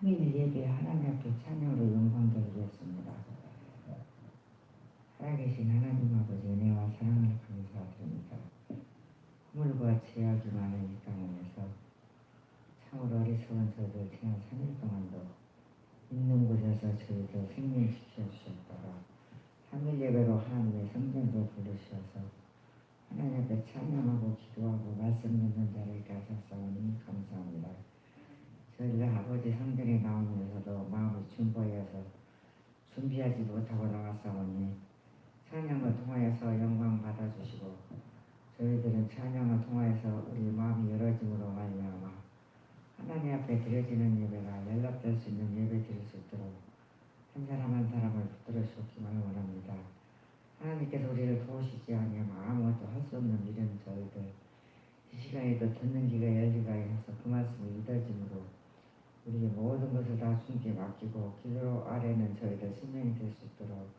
승인 예배 하나님 앞에 찬양으로 영광 돌리겠습니다. 살아계신 하나님 아버지 은혜와 사랑을 감사드립니다. 허물과 죄악이 많은 이 땅에서 참으로 어리석은 저희들 지난 3일 동안도 있는 곳에서 저희들 생명시켜 주셨다가 3일 예배로 하나님의 성전도 부르셔서 하나님 앞에 찬양하고 기도하고 말씀 듣는 자리에 하셨사오니 감사합니다. 저희들 아버지 성전에 나오면서도 마음이 준보여서 준비하지 못하고 나왔사오니 찬양을 통하여서 영광 받아주시고 저희들은 찬양을 통하여서 우리 마음이 열어짐으로 말미암아 하나님 앞에 드려지는 예배가 연락될 수 있는 예배 드릴 수 있도록 한 사람 한 사람을 붙들어 주시기만 원합니다. 하나님께서 우리를 도우시지 아니하면 아무것도 할 수 없는 이런 저희들 이 시간에도 듣는 귀가 열리가 해서 그 말씀을 믿어짐으로 우리의 모든 것을 다 주님께 맡기고 기도 아래는 저희들 신명이 될 수 있도록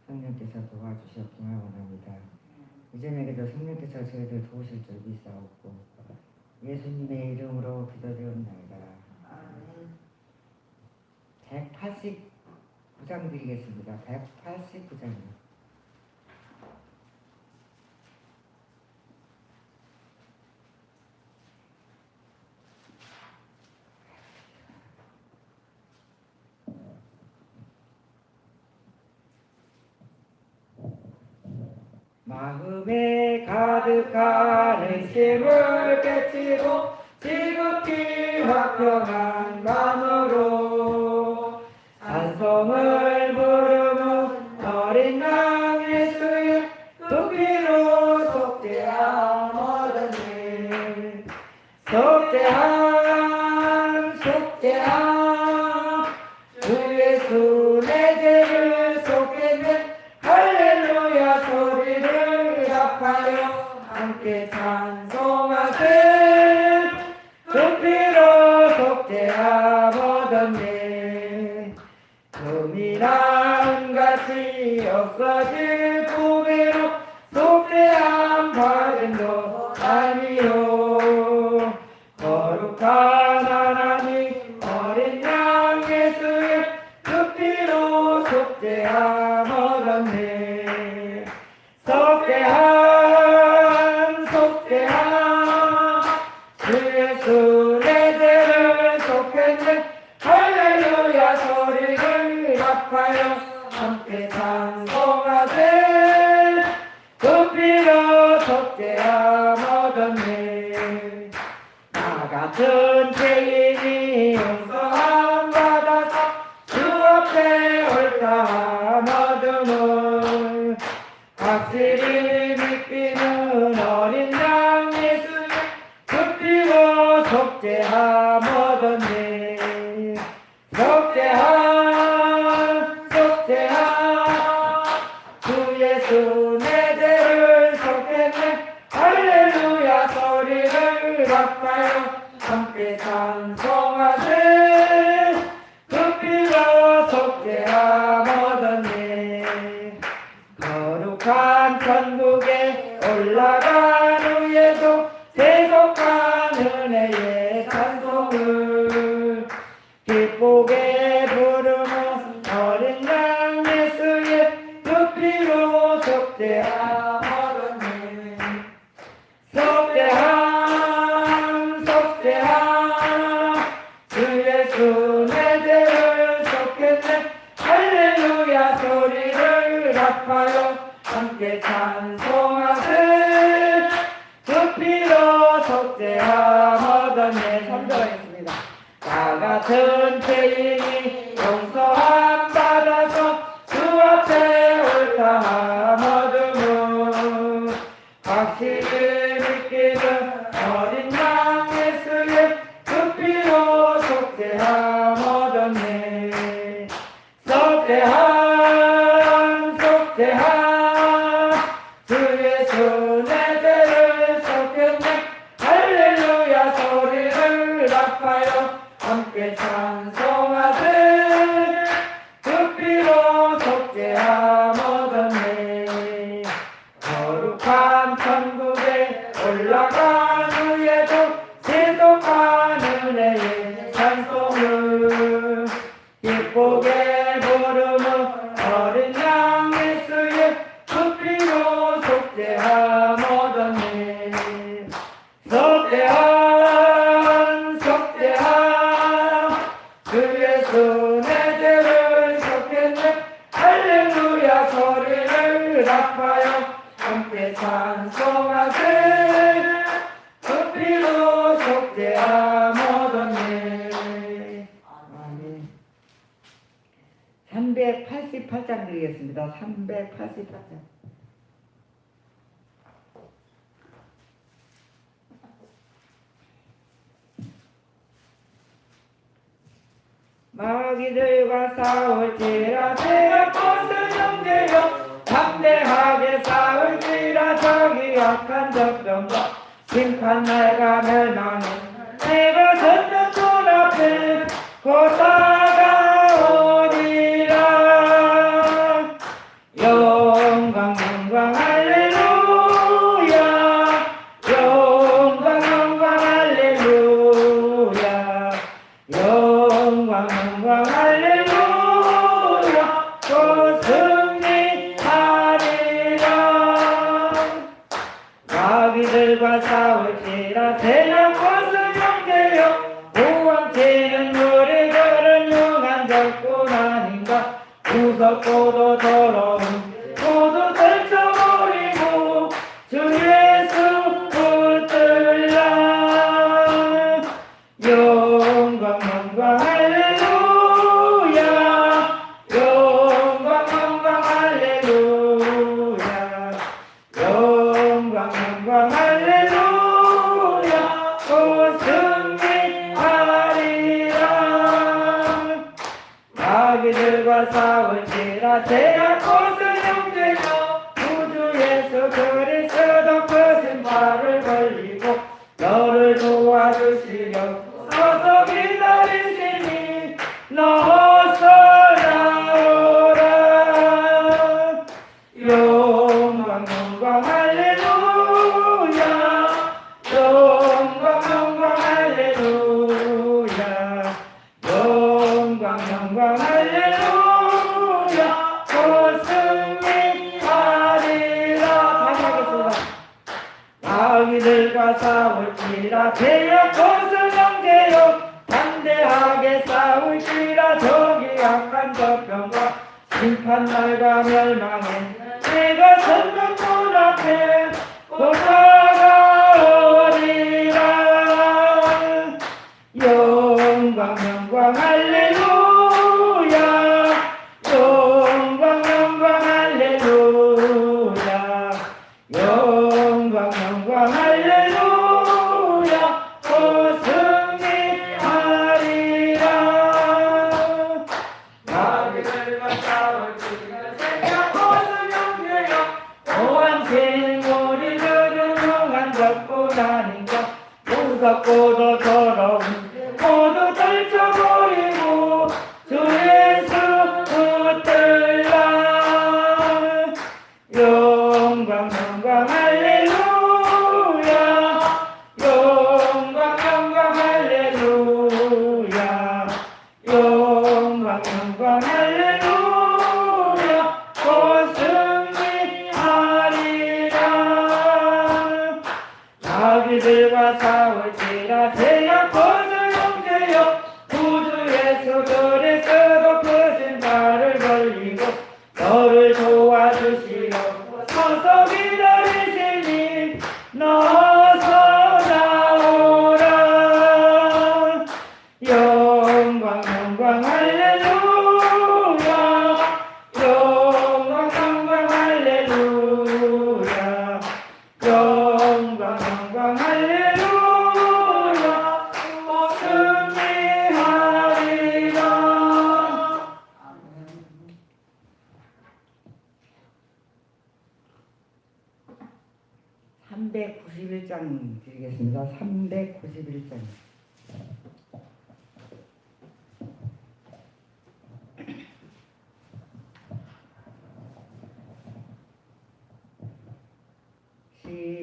성령께서 도와주셨기만 원합니다. 이전에도 성령께서 저희들 도우실 줄 믿사옵고 예수님의 이름으로 기도드렸나이다. 189장 드리겠습니다. 189장입니다. 마음에 가득한 의심을 깨치고 지극히 화평한 마음으로 찬송을 부르는 어린 양 예수의 그 피로 속죄함 얻었네. 속죄함 속죄함 주 예수 내 죄를 속했네. 할렐루야 소리를 합하여 함께 찬송하세. 그 피로 속죄함 얻었네. 금이나 은같이 없어질 두 배로 속죄함 받음도 아니요. 거룩한 하나님 어린 양 예수의 그 피로 속죄함 얻었네. 속죄함 속죄함 주 예수 내 죄를 속했네. 할렐루야 소리를 합하여 함께 찬송하세. 그 피로 속죄함 얻었네. 나 같은 죄인이 용서함 받아서 주 앞에 옳다함 얻음을 확실히 믿기는 어린 양 예수의 그 피로 속죄함 얻었네. 속죄함 속죄함 주 예수 내 죄를 속했네. 할렐루야 소리를 합하여 함께 찬송하세. 그 피로 속죄함 얻었네. 거룩한 천국에 올라간 후에도 세속한 은혜의 찬송을 기쁘게 부르는 어린 양 예수의 그 피로 속죄함 얻었네. 속죄함 속죄함 주 예수 내 죄를 속했네. 할렐루야 소리를 합하여 함께 찬송하세. 그 피로 속죄함 얻었네. 3절 하겠습니다. 나 같은 죄인이 용서함 받아서 주 앞에 옳다함 얻음을 확실히 믿기는 어린 양 예수의 그 피로 속죄함 얻었네. 속죄함 속죄함 주 예수 내 죄를 속했네. 할렐루야 소리를 합하여 함께 찬송하세. 388장 드리겠습니다. 388장. 마귀들과 싸울지라 제 것을 형제여 담대하게 싸울지라 저기 악한 적병과 심판날과 멸망에 내가 섰는 눈앞에 곧 다가오리라. 영광 영광 할렐루야. 영광 영광 할렐루야. 영광 영광 할렐루야. 곧 승리하리라. 마귀들과 싸울지라 대적 것을 형제여 오왕치는 우리들은 용한 적군 아닌가. 무섭고도 더러운 모두 떨쳐버리고 주 예수 붙들라. 영광 영광 할렐루야. 영광 영광 할렐루야. 영광 영광 할렐루야. 곧 승리하리라. 마귀들과 싸울지라 제약 것을 형제여 구주 예수 그리스도 그 신발을 걸리고 너를 도와주시려 서서 기다리시니 너서 나오라. 영광 영광 할렐루야. 영광 영광 할렐루야. 영광 영광 할렐루야. 곧 승리하리라. 다시 하겠습니다. 마귀들과 싸울지라 제약 것을 형제여 담대하게 싸울지라 저기 악한 적병과 심판날과 멸망에 내가 섰는 문 앞에 곧 다가오리라. 영광 영광 할렐루야. 영광 영광 할렐루야. 영광 영광 할렐루야. 곧 승리하리라. 마귀들과 싸울지라 제약 것을 형제여 오한치는 우리들은 용한 적군 아닌가. 무섭고도 더러운 모두 떨쳐버리고 주 예수 붙들라. 영광 영광 할렐루야. 영광 영광 할렐루야. 영광 영광 할렐루야. 곧 승리하리라. 마귀들과 싸울지라 제약 것을 형제여 구주 예수 그리스도 그 신발을 걸리고 너를 도와주시려 서서 기다리시니 너서 나오라. 영광 영광 할렐루야. 영광 영광 할렐루야. 영광 영광 할렐루야. 곧 승리하리라. 391장 드리겠습니다. 391장.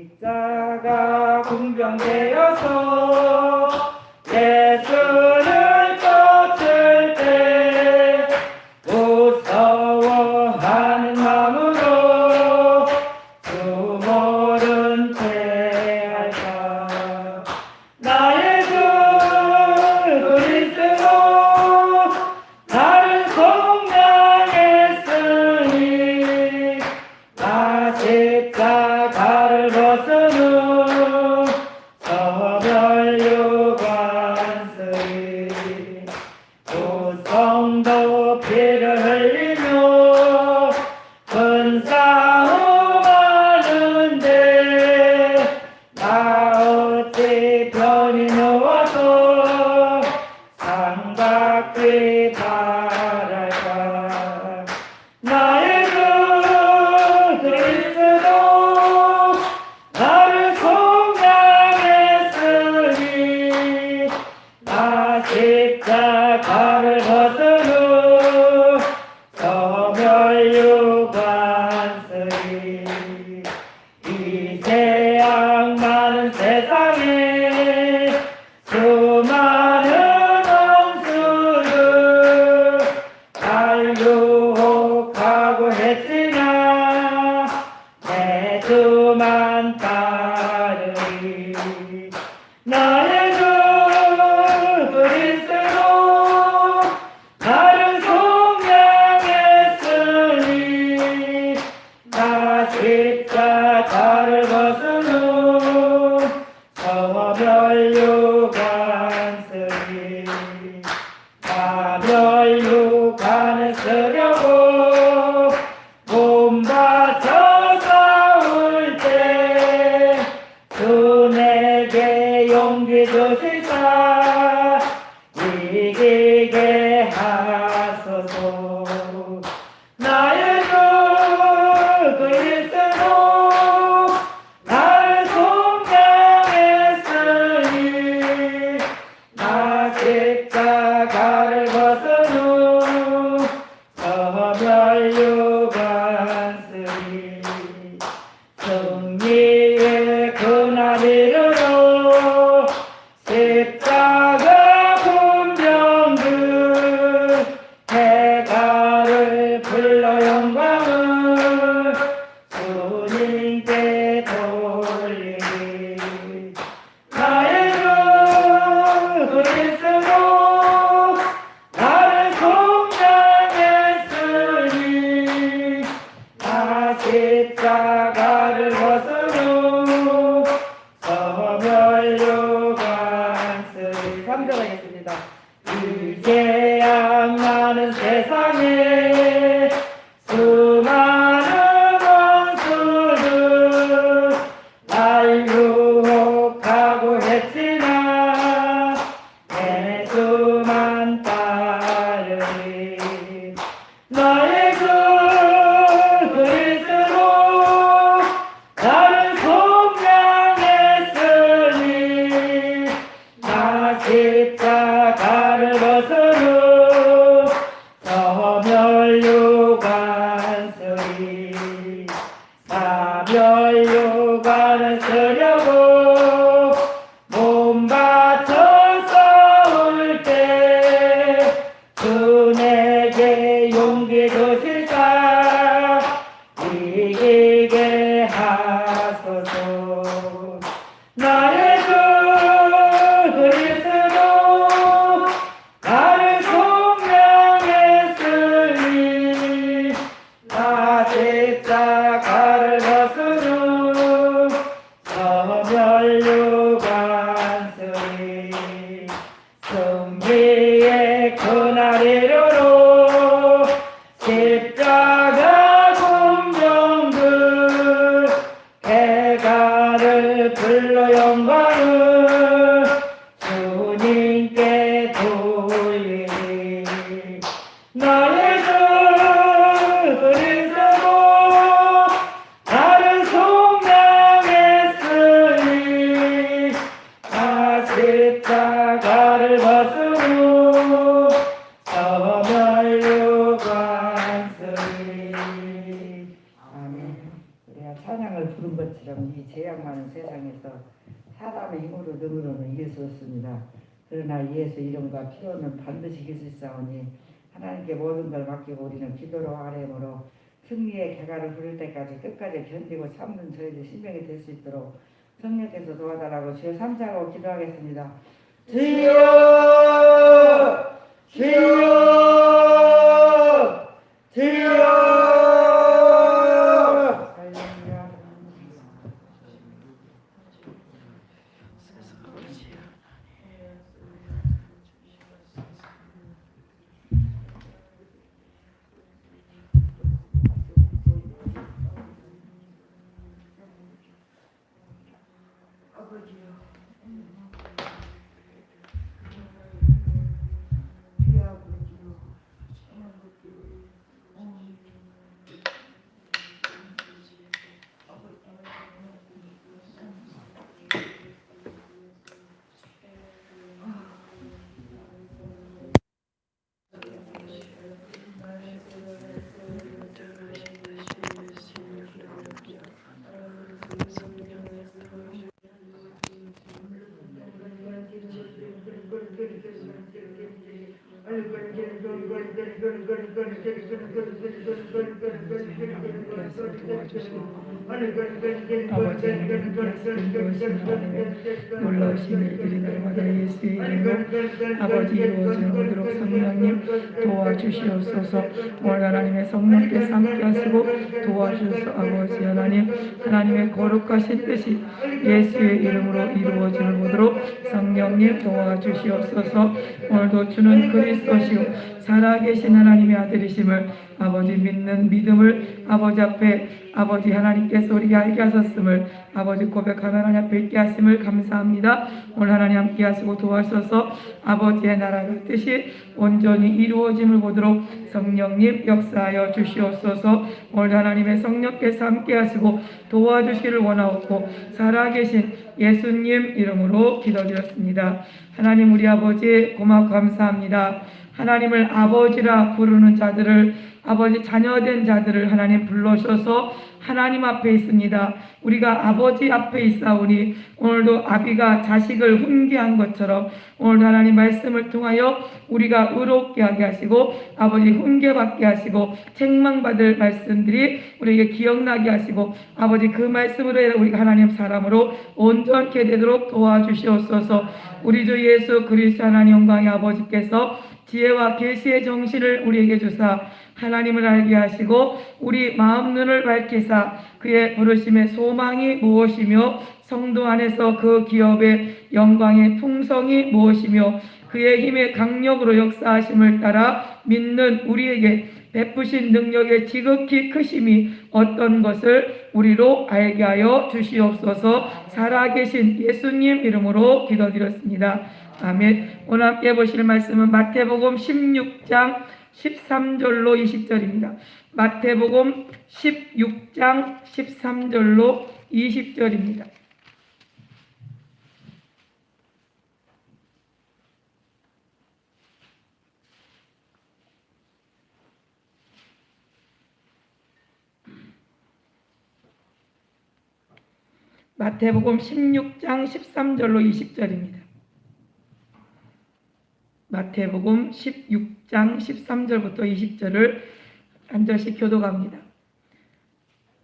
십자가 궁병되어서 예수를 쫓을 때 무서워하는 마음으로 주 모른 채 할까. 나의 주 그리스도 나를 속량했으니 나 십자가를 벗은 후 저 많은 세상에 수많은 원수들 날 유혹하고 했지만 내 수만 따르리 나의 주 그리스도 나를 속량했으니 나 십자가를 벗은 후 저 멸류관쓰리 나 멸류관을 쓰려고 몸 바쳐 싸울 때 주 내게 용기 주시사 이기게 하소서 나의 주 그리스도 나를 속량했으니 나 십자가를 벗은 후 저 멸류관쓰리 승리의 그날 이르러 십자가 군병들 대가를 불러 영광을 주님께 돌리리 나의 주 그리스도 나를 속량했으니 나 십자가를 벗은 후 저 멸류관쓰리 3절 하겠습니다. 이제야 많은 세상에 수많은 원수들 날 유혹하고 했지만 내 수만 따르리 나의 주 그리스도 나를 속량했으니 나 십자가를 벗은 후 저 멸류관쓰리 나 멸류관을 쓰려고 몸 바쳐 싸울 때 주 내게 용기 주시사 이기게 하소서 나의 주 그리스도 나를 속량했으니 나 십자가를 벗은 후 저 멸류관쓰리 승리의 그날 이르러 십자가 군병들 대가를 불러 영광을 주님께 돌리리 나의 주 그리스도 나를 속량했으니 나 십자가를 벗은 후 저 멸류관쓰리 아멘. 우리가 찬양을 부른 것처럼 이 죄악 많은 세상에서 사람의 힘으로 능으로는 이길 수 없습니다. 그러나 예수 이름과 피로는 반드시 이길 수 있사오니 하나님께 모든 걸 맡기고 우리는 기도로 아뢰므로 승리의 개가를 부를 때까지 끝까지 견디고 참는 저희들 신명이 될 수 있도록 성령께서 도와달라고 주여 삼자하고 기도하겠습니다. 주여 주여 주여 할렐루야. 아버지요 귀하고 아버지 하나님 놀라우신 일들이 날마다 예수의 이름으로 아버지 이루어지도록 성령님 도와주시옵소서. 오늘 하나님의 성령께서 함께 하시고 도와주셔서 아버지 하나님의 거룩하신 뜻이 예수의 이름으로 이루어지는 보도록 성령님 도와주시옵소서. 오늘도 주는 그리스도시요 살아계신 하나님의 아들이심을 아버지 믿는 믿음을 아버지 앞에 아버지 하나님께서 우리에게 알게 하셨음을 아버지 고백하며 하나님 앞에 있게 하심을 감사합니다. 오늘 하나님 함께 하시고 도와주셔서 아버지의 나라의 뜻이 온전히 이루어짐을 보도록 성령님 역사하여 주시옵소서. 오늘 하나님의 성령께서 함께 하시고 도와주시기를 원하옵고 살아계신 예수님 이름으로 기도드렸습니다. 하나님 우리 아버지 고맙고 감사합니다. 하나님을 아버지라 부르는 자들을 아버지 자녀된 자들을 하나님 불러셔서 하나님 앞에 있습니다. 우리가 아버지 앞에 있사오니 오늘도 아비가 자식을 훈계한 것처럼 오늘 하나님 말씀을 통하여 우리가 의롭게 하게 하시고 아버지 훈계받게 하시고 책망받을 말씀들이 우리에게 기억나게 하시고 아버지 그 말씀으로 우리가 하나님 사람으로 온전케 되도록 도와주시옵소서. 우리 주 예수 그리스도 하나님 영광의 아버지께서 지혜와 계시의 정신을 우리에게 주사 하나님을 알게 하시고 우리 마음 눈을 밝히사 그의 부르심의 소망이 무엇이며 성도 안에서 그 기업의 영광의 풍성이 무엇이며 그의 힘의 강력으로 역사하심을 따라 믿는 우리에게 베푸신 능력의 지극히 크심이 어떤 것을 우리로 알게 하여 주시옵소서. 살아계신 예수님 이름으로 기도드렸습니다. 아멘. 오늘 함께 보실 말씀은 마태복음 16장 13절로 20절입니다. 마태복음 16장 13절로 20절입니다. 마태복음 16장 13절로 20절입니다. 마태복음 16장 13절부터 20절을 한 절씩 교독합니다.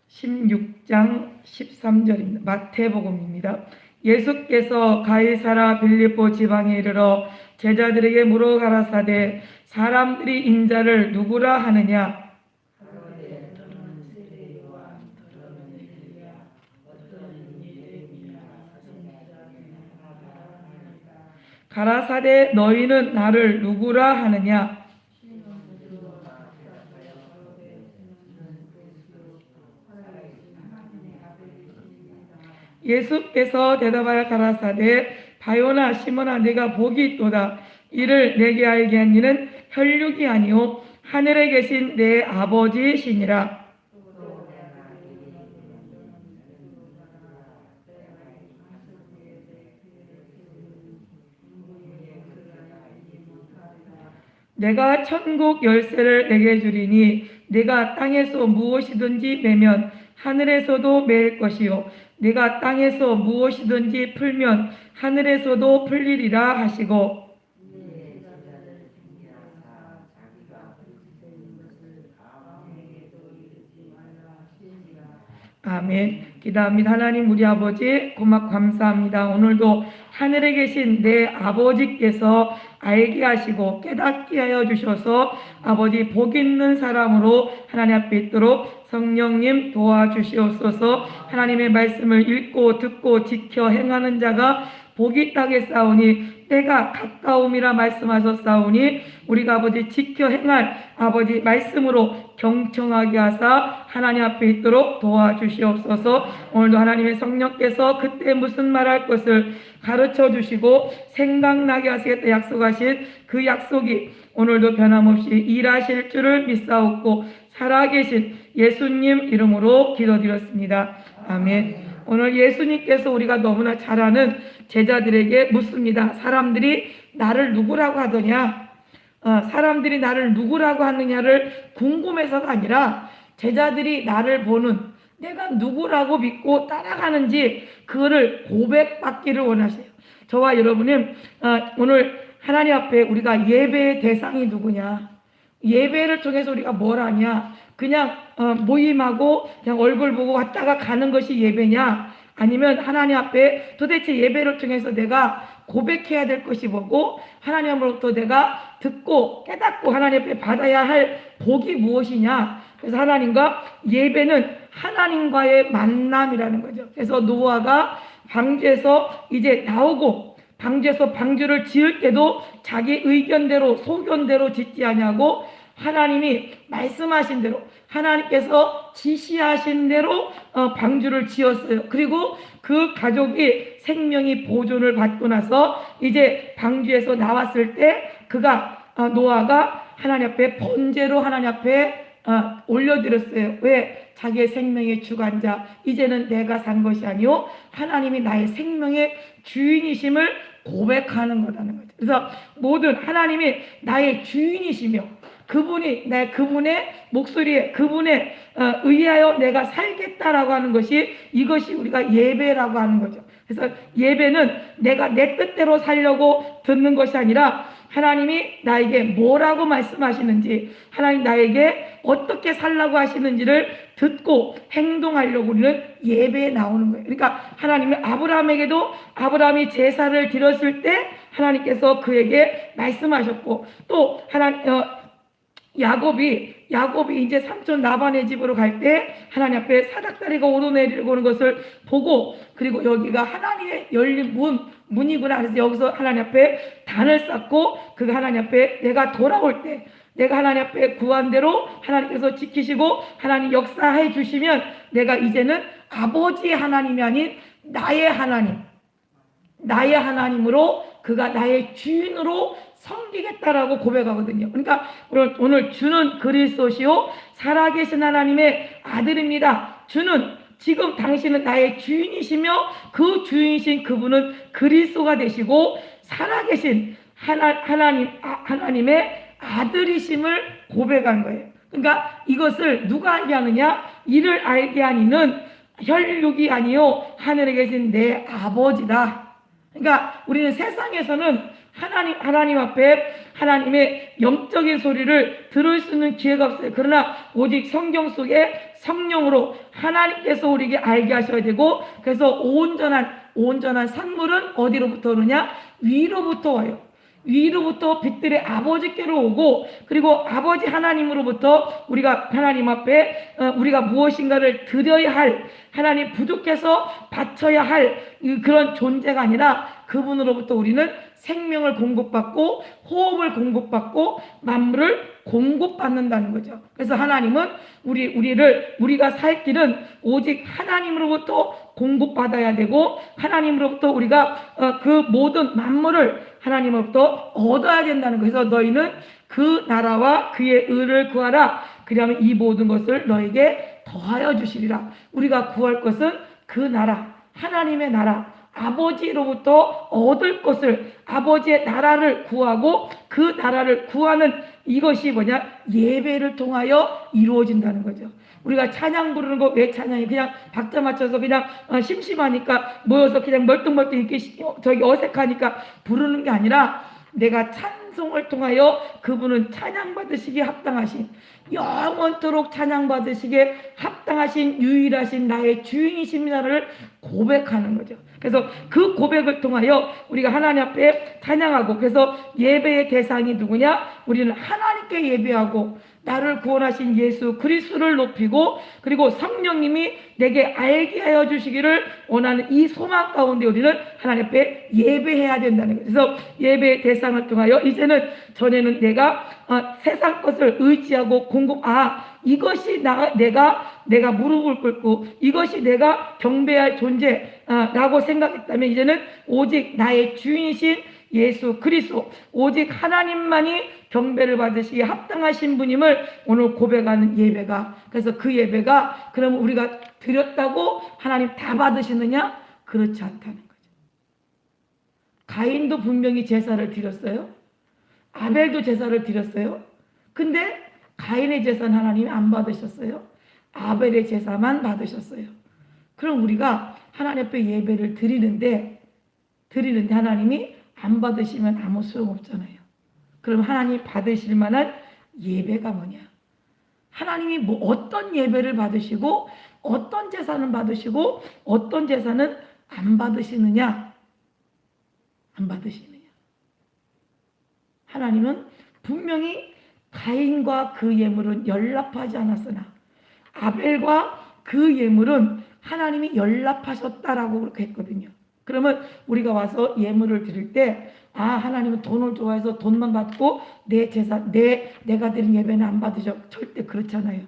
16장 13절입니다. 마태복음입니다. 예수께서 가이사라 빌립보 지방에 이르러 제자들에게 물어 가라사대 사람들이 인자를 누구라 하느냐? 가라사대 너희는 나를 누구라 하느냐? 예수께서 대답하여 가라사대 바요나 시몬아 네가 복이 있도다. 이를 내게 알게 한 이는 혈육이 아니요 하늘에 계신 내 아버지시니라. 내가 천국 열쇠를 내게 주리니 네가 땅에서 무엇이든지 매면 하늘에서도 매일 것이요 네가 땅에서 무엇이든지 풀면 하늘에서도 풀리리라 하시고 아멘. 기도합니다. 하나님 우리 아버지 고맙고 감사합니다. 오늘도 하늘에 계신 내 아버지께서 알게 하시고 깨닫게 하여 주셔서 아버지 복 있는 사람으로 하나님 앞에 있도록 성령님 도와주시옵소서. 하나님의 말씀을 읽고 듣고 지켜 행하는 자가 복이 있다겠사오니 때가 가까움이라 말씀하셨사오니 우리가 아버지 지켜 행할 아버지 말씀으로 경청하게 하사 하나님 앞에 있도록 도와주시옵소서. 오늘도 하나님의 성령께서 그때 무슨 말할 것을 가르쳐 주시고 생각나게 하시겠다 약속하신 그 약속이 오늘도 변함없이 일하실 줄을 믿사옵고 살아계신 예수님 이름으로 기도드렸습니다. 아멘. 오늘 예수님께서 우리가 너무나 잘 아는 제자들에게 묻습니다. 사람들이 나를 누구라고 하더냐? 사람들이 나를 누구라고 하느냐를 궁금해서가 아니라 제자들이 나를 보는 내가 누구라고 믿고 따라가는지 그거를 고백받기를 원하세요. 저와 여러분은 오늘 하나님 앞에 우리가 예배의 대상이 누구냐? 예배를 통해서 우리가 뭘 하냐? 그냥 모임하고 그냥 얼굴 보고 왔다가 가는 것이 예배냐? 아니면 하나님 앞에 도대체 예배를 통해서 내가 고백해야 될 것이 뭐고 하나님으로부터 내가 듣고 깨닫고 하나님 앞에 받아야 할 복이 무엇이냐? 그래서 하나님과 예배는 하나님과의 만남이라는 거죠. 그래서 노아가 방주에서 이제 나오고 방주에서 방주를 지을 때도 자기 의견대로 소견대로 짓지 아니하고 하나님이 말씀하신 대로 하나님께서 지시하신 대로 방주를 지었어요. 그리고 그 가족이 생명이 보존을 받고 나서 이제 방주에서 나왔을 때 그가 노아가 하나님 앞에 번제로 하나님 앞에 올려드렸어요. 왜? 자기의 생명의 주관자, 이제는 내가 산 것이 아니오 하나님이 나의 생명의 주인이심을 고백하는 거라는 거죠. 그래서 모든 하나님이 나의 주인이시며 그분의 목소리에 그분에 의하여 내가 살겠다라고 하는 것이 이것이 우리가 예배라고 하는 거죠. 그래서 예배는 내가 내 뜻대로 살려고 듣는 것이 아니라 하나님이 나에게 뭐라고 말씀하시는지 하나님 나에게 어떻게 살라고 하시는지를 듣고 행동하려고 우리는 예배에 나오는 거예요. 그러니까 하나님은 아브라함에게도 아브라함이 제사를 드렸을 때 하나님께서 그에게 말씀하셨고 또 야곱이 이제 삼촌 라반의 집으로 갈 때 하나님 앞에 사닥다리가 오르내리고 오는 것을 보고 그리고 여기가 하나님의 열린 문이구나. 그래서 여기서 하나님 앞에 단을 쌓고 그가 하나님 앞에 내가 돌아올 때 내가 하나님 앞에 구한 대로 하나님께서 지키시고 하나님 역사해 주시면 내가 이제는 아버지의 하나님이 아닌 나의 하나님으로 그가 나의 주인으로 섬기겠다라고 고백하거든요. 그러니까 오늘 주는 그리스도시요 살아계신 하나님의 아들입니다. 주는 지금 당신은 나의 주인이시며 그 주인이신 그분은 그리스도가 되시고 살아계신 하나님의 아들이심을 고백한 거예요. 그러니까 이것을 누가 알게 하느냐? 이를 알게 하니는 혈육이 아니요 하늘에 계신 내 아버지다. 그러니까 우리는 세상에서는 하나님 앞에 하나님의 영적인 소리를 들을 수 있는 기회가 없어요. 그러나 오직 성경 속에 성령으로 하나님께서 우리에게 알게 하셔야 되고 그래서 온전한 산물은 어디로부터 오느냐? 위로부터 와요. 위로부터 빛들의 아버지께로 오고 그리고 아버지 하나님으로부터 우리가 하나님 앞에 우리가 무엇인가를 드려야 할 하나님 부족해서 바쳐야 할 그런 존재가 아니라 그분으로부터 우리는 생명을 공급받고 호흡을 공급받고 만물을 공급받는다는 거죠. 그래서 하나님은 우리가 살 길은 오직 하나님으로부터 공급받아야 되고 하나님으로부터 우리가 그 모든 만물을 하나님으로부터 얻어야 된다는 거예요. 그래서 너희는 그 나라와 그의 의를 구하라. 그러면 이 모든 것을 너에게 더하여 주시리라. 우리가 구할 것은 그 나라, 하나님의 나라, 아버지로부터 얻을 것을 아버지의 나라를 구하고 그 나라를 구하는 이것이 뭐냐? 예배를 통하여 이루어진다는 거죠. 우리가 찬양 부르는 거 왜 찬양이 그냥 박자 맞춰서 그냥 심심하니까 모여서 그냥 멀뚱멀뚱 이렇게 저기 어색하니까 부르는 게 아니라 내가 찬송을 통하여 그분은 찬양 받으시기에 합당하신 영원토록 찬양 받으시기에 합당하신 유일하신 나의 주인이십니다를 고백하는 거죠. 그래서 그 고백을 통하여 우리가 하나님 앞에 찬양하고 그래서 예배의 대상이 누구냐? 우리는 하나님께 예배하고 나를 구원하신 예수 그리스도를 높이고 그리고 성령님이 내게 알게 하여 주시기를 원하는 이 소망 가운데 우리는 하나님 앞에 예배해야 된다는 거예요. 그래서 예배의 대상을 통하여 이제는 전에는 내가 세상 것을 의지하고 이것이 내가 무릎을 꿇고 이것이 내가 경배할 존재라고 생각했다면 이제는 오직 나의 주인이신 예수 그리스도 오직 하나님만이 경배를 받으시기에 합당하신 분임을 오늘 고백하는 예배가 그래서 그 예배가 그럼 우리가 드렸다고 하나님 다 받으시느냐? 그렇지 않다는 거죠. 가인도 분명히 제사를 드렸어요. 아벨도 제사를 드렸어요. 근데 가인의 제사는 하나님이 안 받으셨어요. 아벨의 제사만 받으셨어요. 그럼 우리가 하나님 앞에 예배를 드리는데 하나님이 안 받으시면 아무 소용없잖아요. 그럼 하나님 받으실 만한 예배가 뭐냐? 하나님이 뭐 어떤 예배를 받으시고 어떤 제사는 받으시고 어떤 제사는 안 받으시느냐? 안 받으시느냐? 하나님은 분명히 가인과 그 예물은 연락하지 않았으나 아벨과 그 예물은 하나님이 연락하셨다라고 그렇게 했거든요. 그러면 우리가 와서 예물을 드릴 때 하나님은 돈을 좋아해서 돈만 받고 내 제사 내가 드린 예배는 안 받으셔. 절대 그렇잖아요.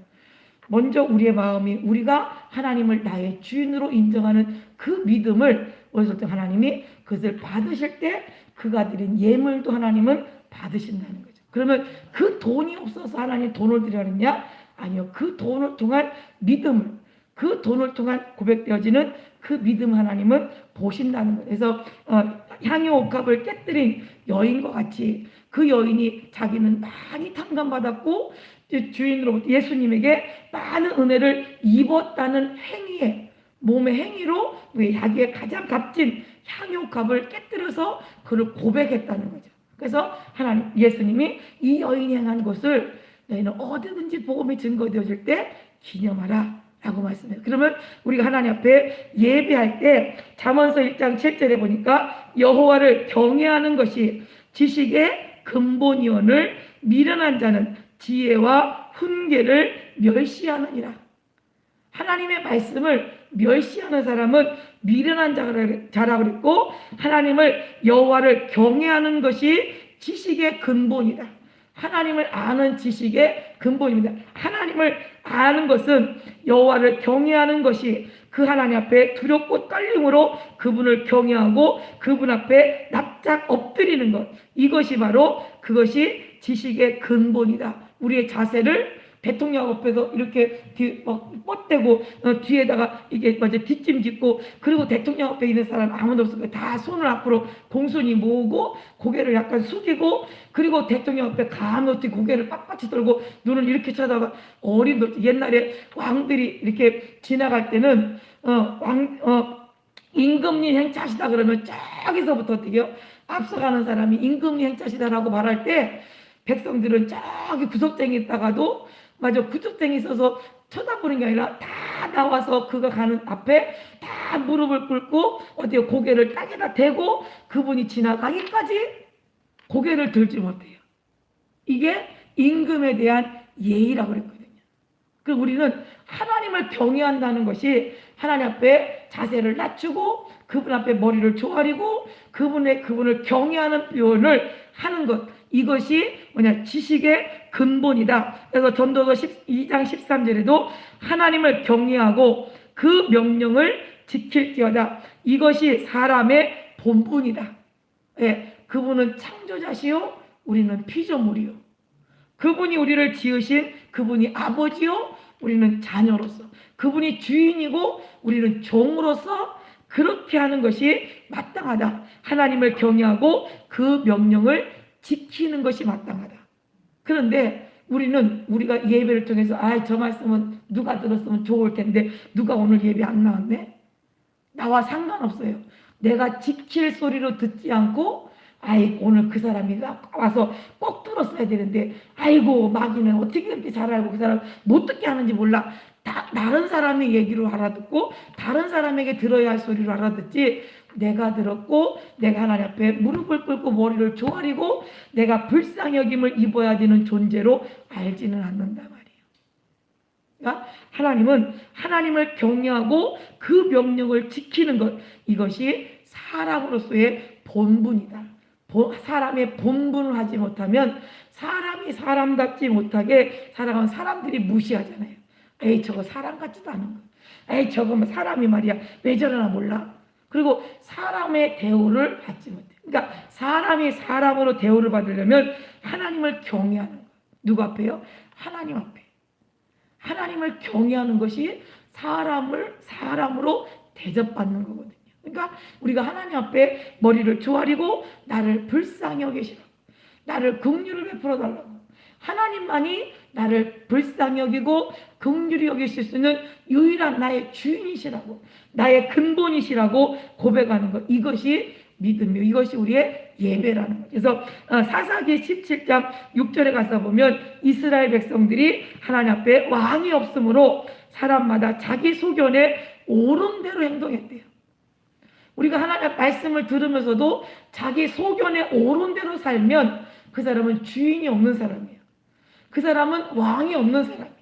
먼저 우리의 마음이 우리가 하나님을 나의 주인으로 인정하는 그 믿음을 어디서 하나님이 그것을 받으실 때 그가 드린 예물도 하나님은 받으신다는 거죠. 그러면 그 돈이 없어서 하나님 돈을 드리느냐? 아니요. 그 돈을 통한 믿음을 그 돈을 통한 고백되어지는 그 믿음 하나님은 보신다는 거예요. 그래서 향유 옥합을 깨뜨린 여인과 같이 그 여인이 자기는 많이 탕감받았고 주인으로부터 예수님에게 많은 은혜를 입었다는 행위에 몸의 행위로 자기의 가장 값진 향유 옥합을 깨뜨려서 그를 고백했다는 거죠. 그래서 하나님 예수님이 이 여인이 행한 것을 너희는 어디든지 복음이 증거되어질 때 기념하라 라고 말씀해요. 그러면 우리가 하나님 앞에 예배할 때 잠언서 1장 7절에 보니까 여호와를 경외하는 것이 지식의 근본이오늘 미련한 자는 지혜와 훈계를 멸시하느니라. 하나님의 말씀을 멸시하는 사람은 미련한 자라고 그랬고 하나님을 여호와를 경외하는 것이 지식의 근본이다. 하나님을 아는 지식의 근본입니다. 하나님을 아는 것은 여호와를 경외하는 것이 그 하나님 앞에 두렵고 떨림으로 그분을 경외하고 그분 앞에 납작 엎드리는 것. 이것이 바로 그것이 지식의 근본이다. 우리의 자세를 대통령 앞에서 이렇게 뻗대고 뒤에다가 이게 뒷짐 짓고 그리고 대통령 앞에 있는 사람 아무도 없으니까 다 손을 앞으로 공손히 모으고 고개를 약간 숙이고 그리고 대통령 앞에 감히 고개를 빳빳이 들고 눈을 이렇게 쳐다봐. 어린 옛날에 왕들이 이렇게 지나갈 때는 임금님 행차시다 그러면 저기서부터 어떻게 해요? 앞서가는 사람이 임금님 행차시다라고 말할 때 백성들은 저기 구석쟁이 있다가도 구석쟁이 있어서 쳐다보는 게 아니라 다 나와서 그가 가는 앞에 다 무릎을 꿇고 어디에 고개를 땅에다 대고 그분이 지나가기까지 고개를 들지 못해요. 이게 임금에 대한 예의라고 그랬거든요. 그 우리는 하나님을 경외한다는 것이 하나님 앞에 자세를 낮추고 그분 앞에 머리를 조아리고 그분을 경외하는 표현을 하는 것. 이것이 지식의 근본이다. 그래서 전도서 2장 13절에도 하나님을 경외하고 그 명령을 지킬지어다. 이것이 사람의 본분이다. 예, 그분은 창조자시요 우리는 피조물이요. 그분이 우리를 지으신 그분이 아버지요 우리는 자녀로서 그분이 주인이고 우리는 종으로서 그렇게 하는 것이 마땅하다. 하나님을 경외하고 그 명령을 지키는 것이 마땅하다. 그런데 우리가 예배를 통해서 저 말씀은 누가 들었으면 좋을 텐데 누가 오늘 예배 안 나왔네? 나와 상관없어요. 내가 지킬 소리로 듣지 않고 오늘 그 사람이 와서 꼭 들었어야 되는데 아이고 마귀는 어떻게 그렇게 잘 알고 그 사람 못 듣게 하는지 몰라. 다른 사람의 얘기로 알아듣고 다른 사람에게 들어야 할 소리로 알아듣지 내가 들었고 내가 하나님 앞에 무릎을 꿇고 머리를 조아리고 내가 불쌍히 여김을 입어야 되는 존재로 알지는 않는다 말이에요. 그러니까 하나님은 하나님을 경외하고 그 명령을 지키는 것 이것이 사람으로서의 본분이다. 사람의 본분을 하지 못하면 사람이 사람답지 못하게 살아가면 사람들이 무시하잖아요. 저거 사람 같지도 않은 거. 저거 사람이 말이야 왜 저러나 몰라. 그리고 사람의 대우를 받지 못해. 그러니까 사람이 사람으로 대우를 받으려면 하나님을 경외하는 거예요. 누구 앞에요? 하나님 앞에. 하나님을 경외하는 것이 사람으로 대접받는 거거든요. 그러니까 우리가 하나님 앞에 머리를 조아리고 나를 불쌍히 여기시라고 나를 긍휼을 베풀어 달라고 하나님만이 나를 불쌍히 여기고 긍휼히 여기실 수 있는 유일한 나의 주인이시라고 나의 근본이시라고 고백하는 것 이것이 믿음이요. 이것이 우리의 예배라는 거죠. 그래서 사사기 17장 6절에 가서 보면 이스라엘 백성들이 하나님 앞에 왕이 없으므로 사람마다 자기 소견에 옳은 대로 행동했대요. 우리가 하나님 말씀을 들으면서도 자기 소견에 옳은 대로 살면 그 사람은 주인이 없는 사람이에요. 그 사람은 왕이 없는 사람이에요.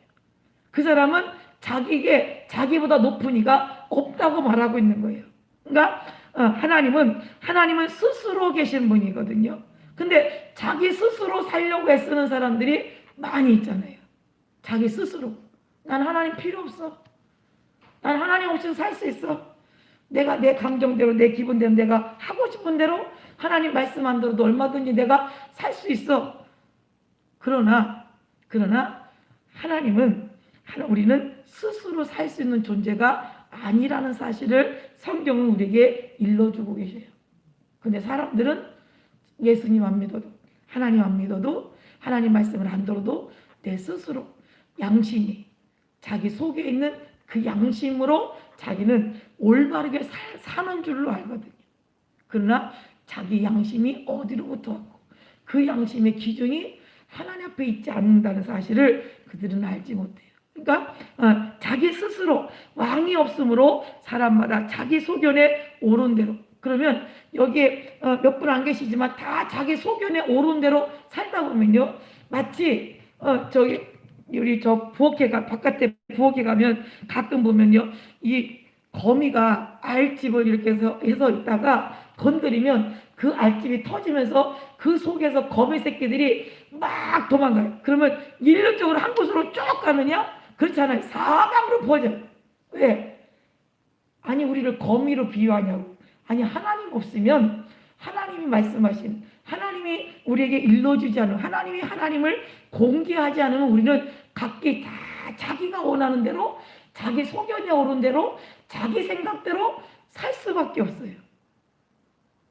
그 사람은 자기에게 자기보다 높은 이가 없다고 말하고 있는 거예요. 그러니까 하나님은 스스로 계신 분이거든요. 근데 자기 스스로 살려고 애쓰는 사람들이 많이 있잖아요. 자기 스스로. 난 하나님 필요 없어. 난 하나님 없이도 살 수 있어. 내가 내 감정대로, 내 기분대로, 내가 하고 싶은 대로 하나님 말씀 안 들어도 얼마든지 내가 살 수 있어. 그러나 우리는 스스로 살 수 있는 존재가 아니라는 사실을 성경은 우리에게 일러주고 계셔요. 근데 사람들은 예수님 안 믿어도, 하나님 안 믿어도, 하나님 말씀을 안 들어도 내 스스로 양심이 자기 속에 있는 그 양심으로 자기는 올바르게 사는 줄로 알거든요. 그러나 자기 양심이 어디로부터 왔고 그 양심의 기준이 하나님 앞에 있지 않는다는 사실을 그들은 알지 못해요. 그러니까 자기 스스로 왕이 없으므로 사람마다 자기 소견에 옳은 대로. 그러면 여기에 몇 분 안 계시지만 다 자기 소견에 옳은 대로 살다 보면요, 마치 우리 저 부엌에 바깥에 부엌에 가면 가끔 보면요, 이 거미가 알집을 이렇게 해서 있다가 건드리면 그 알집이 터지면서 그 속에서 거미 새끼들이 막 도망가요. 그러면 일률적으로 한 곳으로 쭉 가느냐? 그렇지 않아요. 사방으로 퍼져요. 왜? 아니 우리를 거미로 비유하냐고. 아니 하나님 없으면, 하나님이 말씀하신, 하나님이 우리에게 일러주지 않으면, 하나님이 하나님을 공개하지 않으면 우리는 각기 다 자기가 원하는 대로, 자기 소견에 오른 대로, 자기 생각대로 살 수밖에 없어요.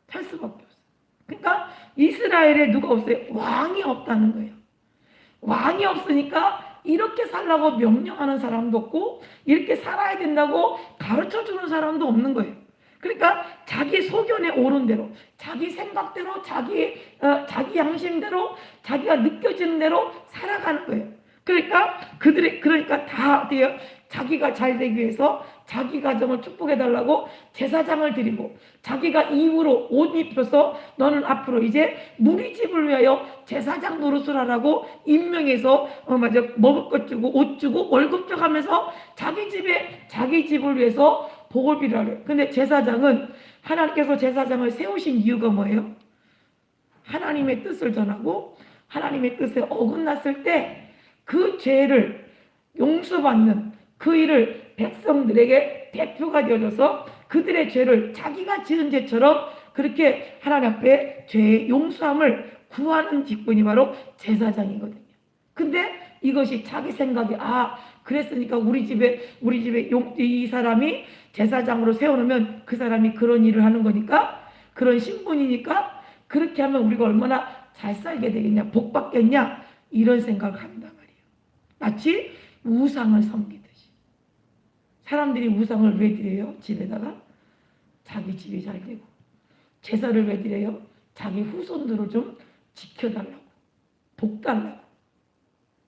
살 수밖에 없어요. 그러니까 이스라엘에 누가 없어요? 왕이 없다는 거예요. 왕이 없으니까 이렇게 살라고 명령하는 사람도 없고 이렇게 살아야 된다고 가르쳐주는 사람도 없는 거예요. 그러니까 자기 소견에 오른 대로, 자기 생각대로, 자기 양심대로, 자기가 느껴지는 대로 살아가는 거예요. 그러니까 다 어때요? 자기가 잘 되기 위해서 자기 가정을 축복해달라고 제사장을 드리고, 자기가 이후로 옷 입혀서 너는 앞으로 이제 무리 집을 위하여 제사장 노릇을 하라고 임명해서 먹을 것 주고 옷 주고 월급 줘가면서 자기 집을 위해서 복을 빌으라고. 근데 제사장은, 하나님께서 제사장을 세우신 이유가 뭐예요? 하나님의 뜻을 전하고 하나님의 뜻에 어긋났을 때 그 죄를 용서받는 그 일을 백성들에게 대표가 되어져서 그들의 죄를 자기가 지은 죄처럼 그렇게 하나님 앞에 죄의 용서함을 구하는 직분이 바로 제사장이거든요. 근데 이것이 자기 생각에, 그랬으니까 우리 집에 이 사람이 제사장으로 세워놓으면 그 사람이 그런 일을 하는 거니까, 그런 신분이니까 그렇게 하면 우리가 얼마나 잘 살게 되겠냐, 복 받겠냐, 이런 생각을 한단 말이에요. 마치 우상을 섬기듯이. 사람들이 우상을 왜 드려요? 집에다가 자기 집이 잘 되고. 제사를 왜 드려요? 자기 후손들을 좀 지켜달라고, 복 달라고.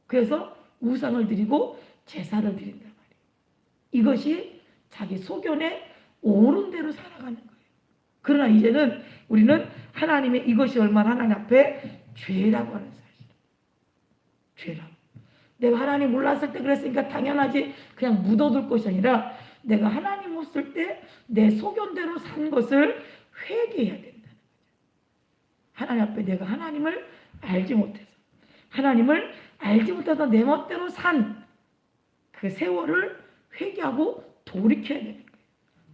그래서 우상을 드리고 제사를 드린단 말이에요. 이것이 자기 소견에 옳은 대로 살아가는 거예요. 그러나 이제는 우리는 하나님의 이것이 얼마나 하나님 앞에 죄라고 하는 사실. 죄라고. 내가 하나님 몰랐을 때 그랬으니까 당연하지 그냥 묻어둘 것이 아니라, 내가 하나님 없을 때 내 소견대로 산 것을 회개해야 된다는 거죠. 하나님 앞에 내가 하나님을 알지 못해서 내 멋대로 산 그 세월을 회개하고 돌이켜야 되는 거예요.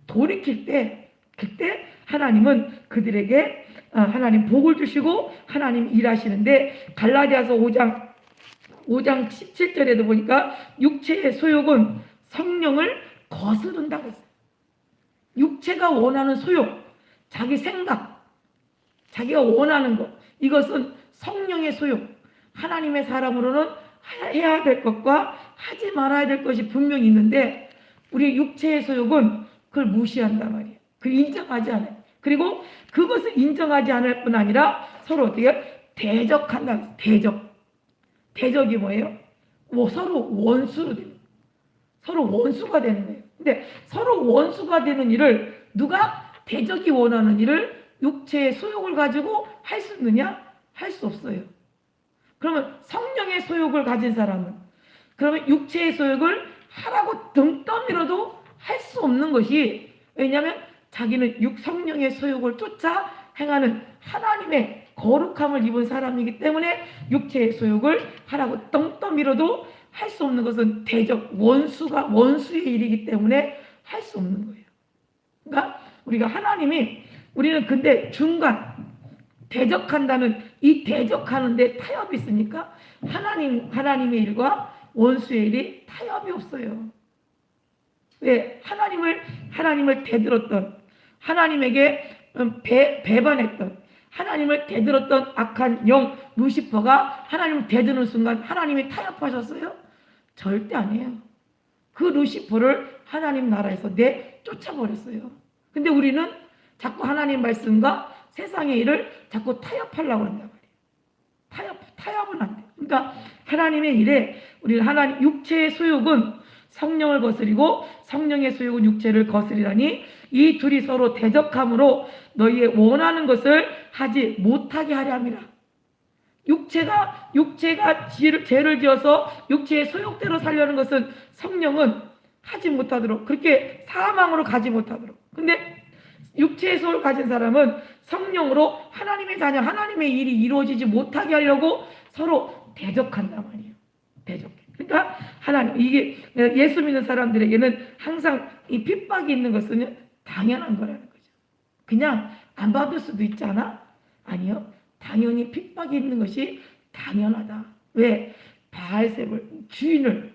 돌이킬 때, 그때 하나님은 그들에게 하나님 복을 주시고 하나님 일하시는데, 갈라디아서 5장 17절에도 보니까 육체의 소욕은 성령을 거스른다고 했어요. 육체가 원하는 소욕, 자기 생각, 자기가 원하는 것, 이것은 성령의 소욕. 하나님의 사람으로는 해야 될 것과 하지 말아야 될 것이 분명히 있는데, 우리 육체의 소욕은 그걸 무시한단 말이에요. 그걸 인정하지 않아요. 그리고 그것을 인정하지 않을 뿐 아니라 서로 어떻게 대적한다. 대적이 뭐예요? 서로 원수로 되는, 서로 원수가 되는 거예요. 근데 서로 원수가 되는 일을, 누가 대적이 원하는 일을 육체의 소욕을 가지고 할 수 있느냐? 할 수 없어요. 그러면 성령의 소욕을 가진 사람은, 그러면 육체의 소욕을 하라고 등 떠밀어도 할 수 없는 것이, 왜냐하면 자기는 성령의 소욕을 쫓아 행하는 하나님의 거룩함을 입은 사람이기 때문에 육체의 소욕을 하라고 등 떠밀어도 할 수 없는 것은 대적, 원수의 일이기 때문에 할 수 없는 거예요. 그러니까 우리가 우리는 근데 중간, 대적한다는, 이 대적하는데 타협이 있으니까 하나님의 일과 원수의 일이 타협이 없어요. 왜? 하나님을 대들었던, 하나님에게 배반했던, 하나님을 대들었던 악한 영 루시퍼가 하나님을 대드는 순간 하나님이 타협하셨어요? 절대 아니에요. 그 루시퍼를 하나님 나라에서 쫓아버렸어요. 근데 우리는 자꾸 하나님 말씀과 세상의 일을 자꾸 타협하려고 한단 말이에요. 타협은 안 돼요. 그러니까 하나님의 일에 우리는 육체의 소욕은 성령을 거스리고 성령의 소욕은 육체를 거스리라니 이 둘이 서로 대적함으로 너희의 원하는 것을 하지 못하게 하려 함이라. 육체가 죄를 지어서 육체의 소욕대로 살려는 것은 성령은 하지 못하도록, 그렇게 사망으로 가지 못하도록. 근데 육체의 소를 가진 사람은 성령으로 하나님의 자녀, 하나님의 일이 이루어지지 못하게 하려고 서로 대적한단 말이에요. 대적해. 그러니까 이게 예수 믿는 사람들에게는 항상 이 핍박이 있는 것은 당연한 거라는 거죠. 그냥 안 받을 수도 있잖아? 아니요. 당연히 핍박이 있는 것이 당연하다. 왜? 바알세불 주인을,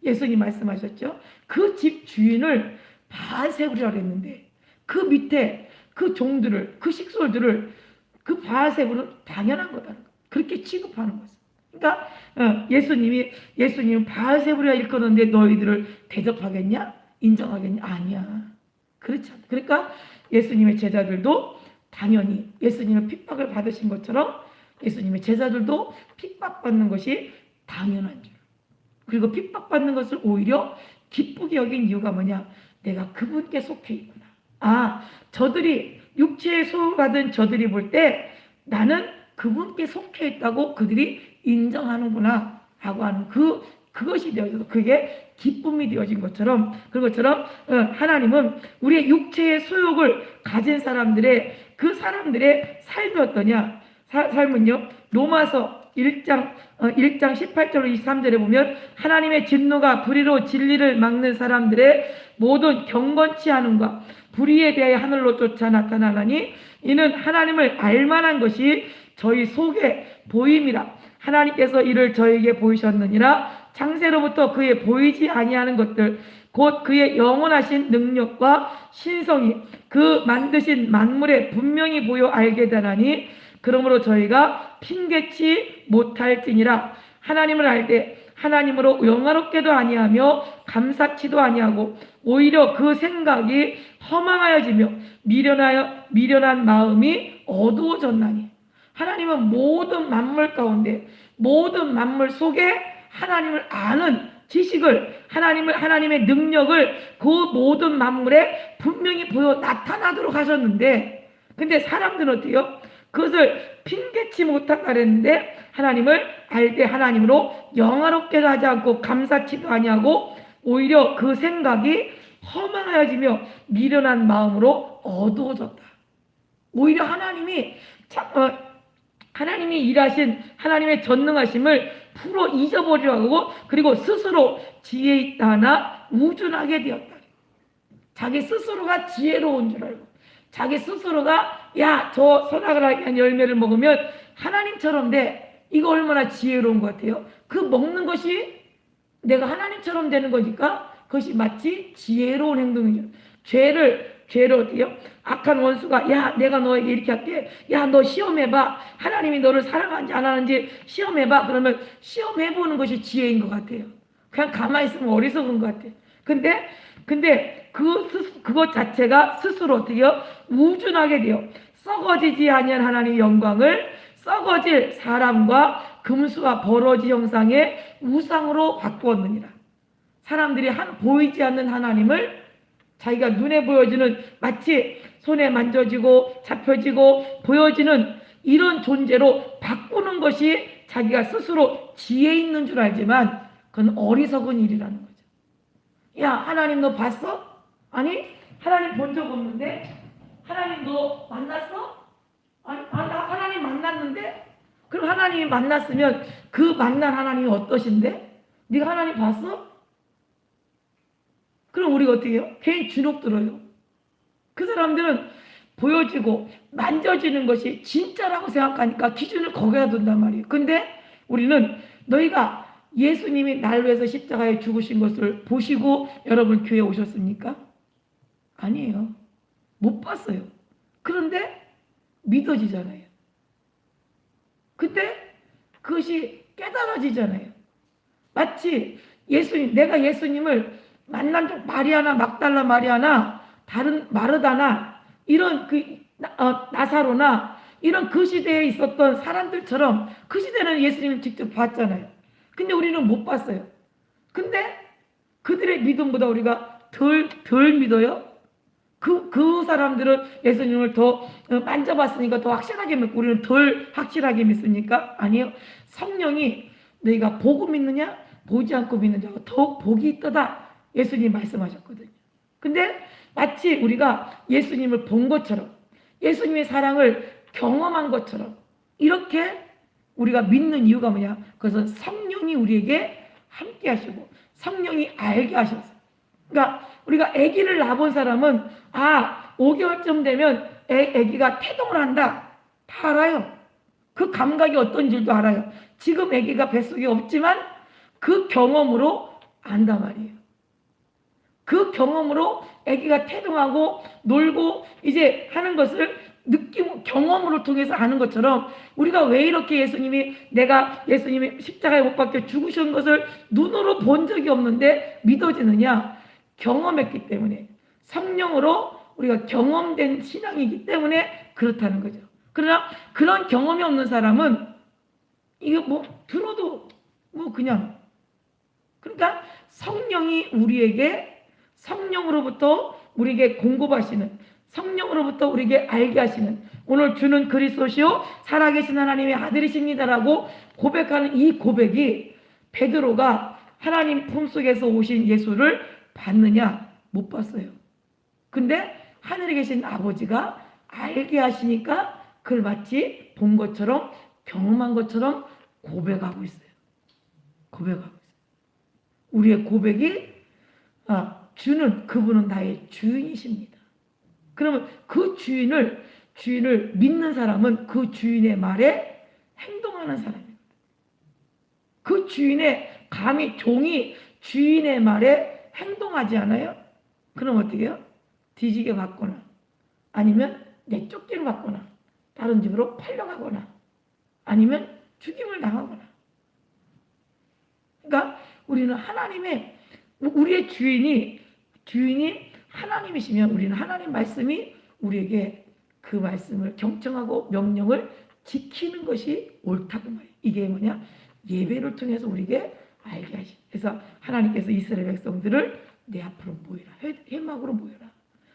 예수님 말씀하셨죠? 그 집 주인을 바알세불이라고 했는데 그 밑에 그 종들을, 그 식솔들을 그 바알세불은 당연한 거다. 그렇게 취급하는 거죠. 그러니까 예수님은 바알세불이라 일컫는데 너희들을 대접하겠냐? 인정하겠냐? 아니야. 그렇지 않아. 그러니까 예수님의 제자들도 당연히 예수님의 핍박을 받으신 것처럼 예수님의 제자들도 핍박받는 것이 당연한 줄. 그리고 핍박받는 것을 오히려 기쁘게 여긴 이유가 뭐냐? 내가 그분께 속해 있구나. 저들이 육체의 소욕을 받은 저들이 볼 때 나는 그분께 속해 있다고 그들이 인정하는구나 하고 하는 그것이 되어져서 그게 기쁨이 되어진 것처럼, 그런 것처럼 하나님은 우리의 육체의 소욕을 가진 그 사람들의 삶이 어떠냐? 삶은요, 로마서 1장 18절로 23절에 보면 하나님의 진노가 불의로 진리를 막는 사람들의 모든 경건치 않음과 불의에 대하여 하늘로 쫓아 나타나나니 이는 하나님을 알만한 것이 저희 속에 보임이라. 하나님께서 이를 저에게 보이셨느니라. 창세로부터 그의 보이지 아니하는 것들 곧 그의 영원하신 능력과 신성이 그 만드신 만물에 분명히 보여 알게 되나니 그러므로 저희가 핑계치 못할지니라. 하나님을 알 때 하나님으로 영화롭게도 아니하며 감사치도 아니하고 오히려 그 생각이 허망하여지며 미련한 마음이 어두워졌나니. 하나님은 모든 만물 가운데, 모든 만물 속에 하나님을 아는 지식을, 하나님의 능력을 그 모든 만물에 분명히 보여 나타나도록 하셨는데, 근데 사람들은 어때요? 그것을 핑계치 못한다 그랬는데 하나님을 알 때 하나님으로 영화롭게도 하지 않고 감사치도 아니하고 오히려 그 생각이 허망하여지며 미련한 마음으로 어두워졌다. 오히려 하나님이 일하신 하나님의 전능하심을 풀어 잊어버리려고 하고 그리고 스스로 지혜 있다 하나 우준하게 되었다. 자기 스스로가 지혜로운 줄 알고 자기 스스로가 저 선악을 하게 한 열매를 먹으면 하나님처럼 돼. 이거 얼마나 지혜로운 것 같아요. 그 먹는 것이 내가 하나님처럼 되는 거니까 그것이 마치 지혜로운 행동이죠. 죄를 어때요? 악한 원수가 내가 너에게 이렇게 할게. 너 시험해봐. 하나님이 너를 사랑하는지 안 하는지 시험해봐. 그러면 시험해보는 것이 지혜인 것 같아요. 그냥 가만히 있으면 어리석은 것 같아요. 근데 근데 그것 자체가 스스로 어떻게요? 우준하게 돼요. 썩어지지 아니한 하나님의 영광을 썩어질 사람과 금수와 버러지 형상의 우상으로 바꾸었느니라. 사람들이 보이지 않는 하나님을 자기가 눈에 보여지는, 마치 손에 만져지고 잡혀지고 보여지는 이런 존재로 바꾸는 것이 자기가 스스로 지혜 있는 줄 알지만 그건 어리석은 일이라는 거죠. 야, 하나님 너 봤어? 아니, 하나님 본 적 없는데? 하나님 너 만났어? 아니, 나 하나님 만났는데? 그럼 하나님이 만났으면 그 만난 하나님이 어떠신데? 네가 하나님 봤어? 그럼 우리가 어떻게 해요? 괜히 주눅 들어요. 그 사람들은 보여지고 만져지는 것이 진짜라고 생각하니까 기준을 거기다 둔단 말이에요. 근데 우리는 너희가 예수님이 날 위해서 십자가에 죽으신 것을 보시고 여러분 교회에 오셨습니까? 아니에요. 못 봤어요. 그런데 믿어지잖아요. 근데 그것이 깨달아지잖아요. 마치 내가 예수님을 만난 적, 마리아나 막달라 마리아나 다른 마르다나 이런 나사로나 이런 그 시대에 있었던 사람들처럼 그 시대는 예수님을 직접 봤잖아요. 근데 우리는 못 봤어요. 근데 그들의 믿음보다 우리가 덜 믿어요? 그 사람들은 예수님을 더 만져봤으니까 더 확실하게 믿고 우리는 덜 확실하게 믿습니까? 아니요. 성령이 너희가 보고 믿느냐 보지 않고 믿는 자가 더욱 복이 있도다 예수님이 말씀하셨거든요. 근데 마치 우리가 예수님을 본 것처럼 예수님의 사랑을 경험한 것처럼 이렇게 우리가 믿는 이유가 뭐냐? 그것은 성령이 우리에게 함께 하시고 성령이 알게 하셔서. 그러니까 우리가 아기를 낳아본 사람은 5개월쯤 되면 아기가 태동을 한다. 다 알아요. 그 감각이 어떤 줄도 알아요. 지금 아기가 뱃속에 없지만 그 경험으로 안단 말이에요. 그 경험으로 아기가 태동하고 놀고 이제 하는 것을 경험으로 통해서 아는 것처럼 우리가 왜 이렇게 내가 예수님이 십자가에 못 박혀 죽으신 것을 눈으로 본 적이 없는데 믿어지느냐? 경험했기 때문에 성령으로 우리가 경험된 신앙이기 때문에 그렇다는 거죠. 그러나 그런 경험이 없는 사람은 이거 들어도 그냥 그러니까 성령이 성령으로부터 우리에게 공급하시는 성령으로부터 우리에게 알게 하시는 오늘 주는 그리스도시요 살아계신 하나님의 아들이십니다라고 고백하는 이 고백이 베드로가 하나님 품속에서 오신 예수를 봤느냐? 못 봤어요. 근데 하늘에 계신 아버지가 알게 하시니까 그걸 마치 본 것처럼 경험한 것처럼 고백하고 있어요. 고백하고 있어요. 우리의 고백이 그분은 나의 주인이십니다. 그러면 그 주인을 믿는 사람은 그 주인의 말에 행동하는 사람입니다. 그 감히 종이 주인의 말에 행동하지 않아요? 그럼 어떻게 해요? 뒤지게 받거나 아니면 내쫓기를 받거나 다른 집으로 팔려가거나 아니면 죽임을 당하거나. 그러니까 우리는 우리의 주인이 하나님이시면 우리는 하나님 말씀이 우리에게 그 말씀을 경청하고 명령을 지키는 것이 옳다고 말이에요. 이게 뭐냐? 예배를 통해서 우리에게 알게 하시. 그래서 하나님께서 이스라엘 백성들을 내 앞으로 모이라. 회막으로 모여라.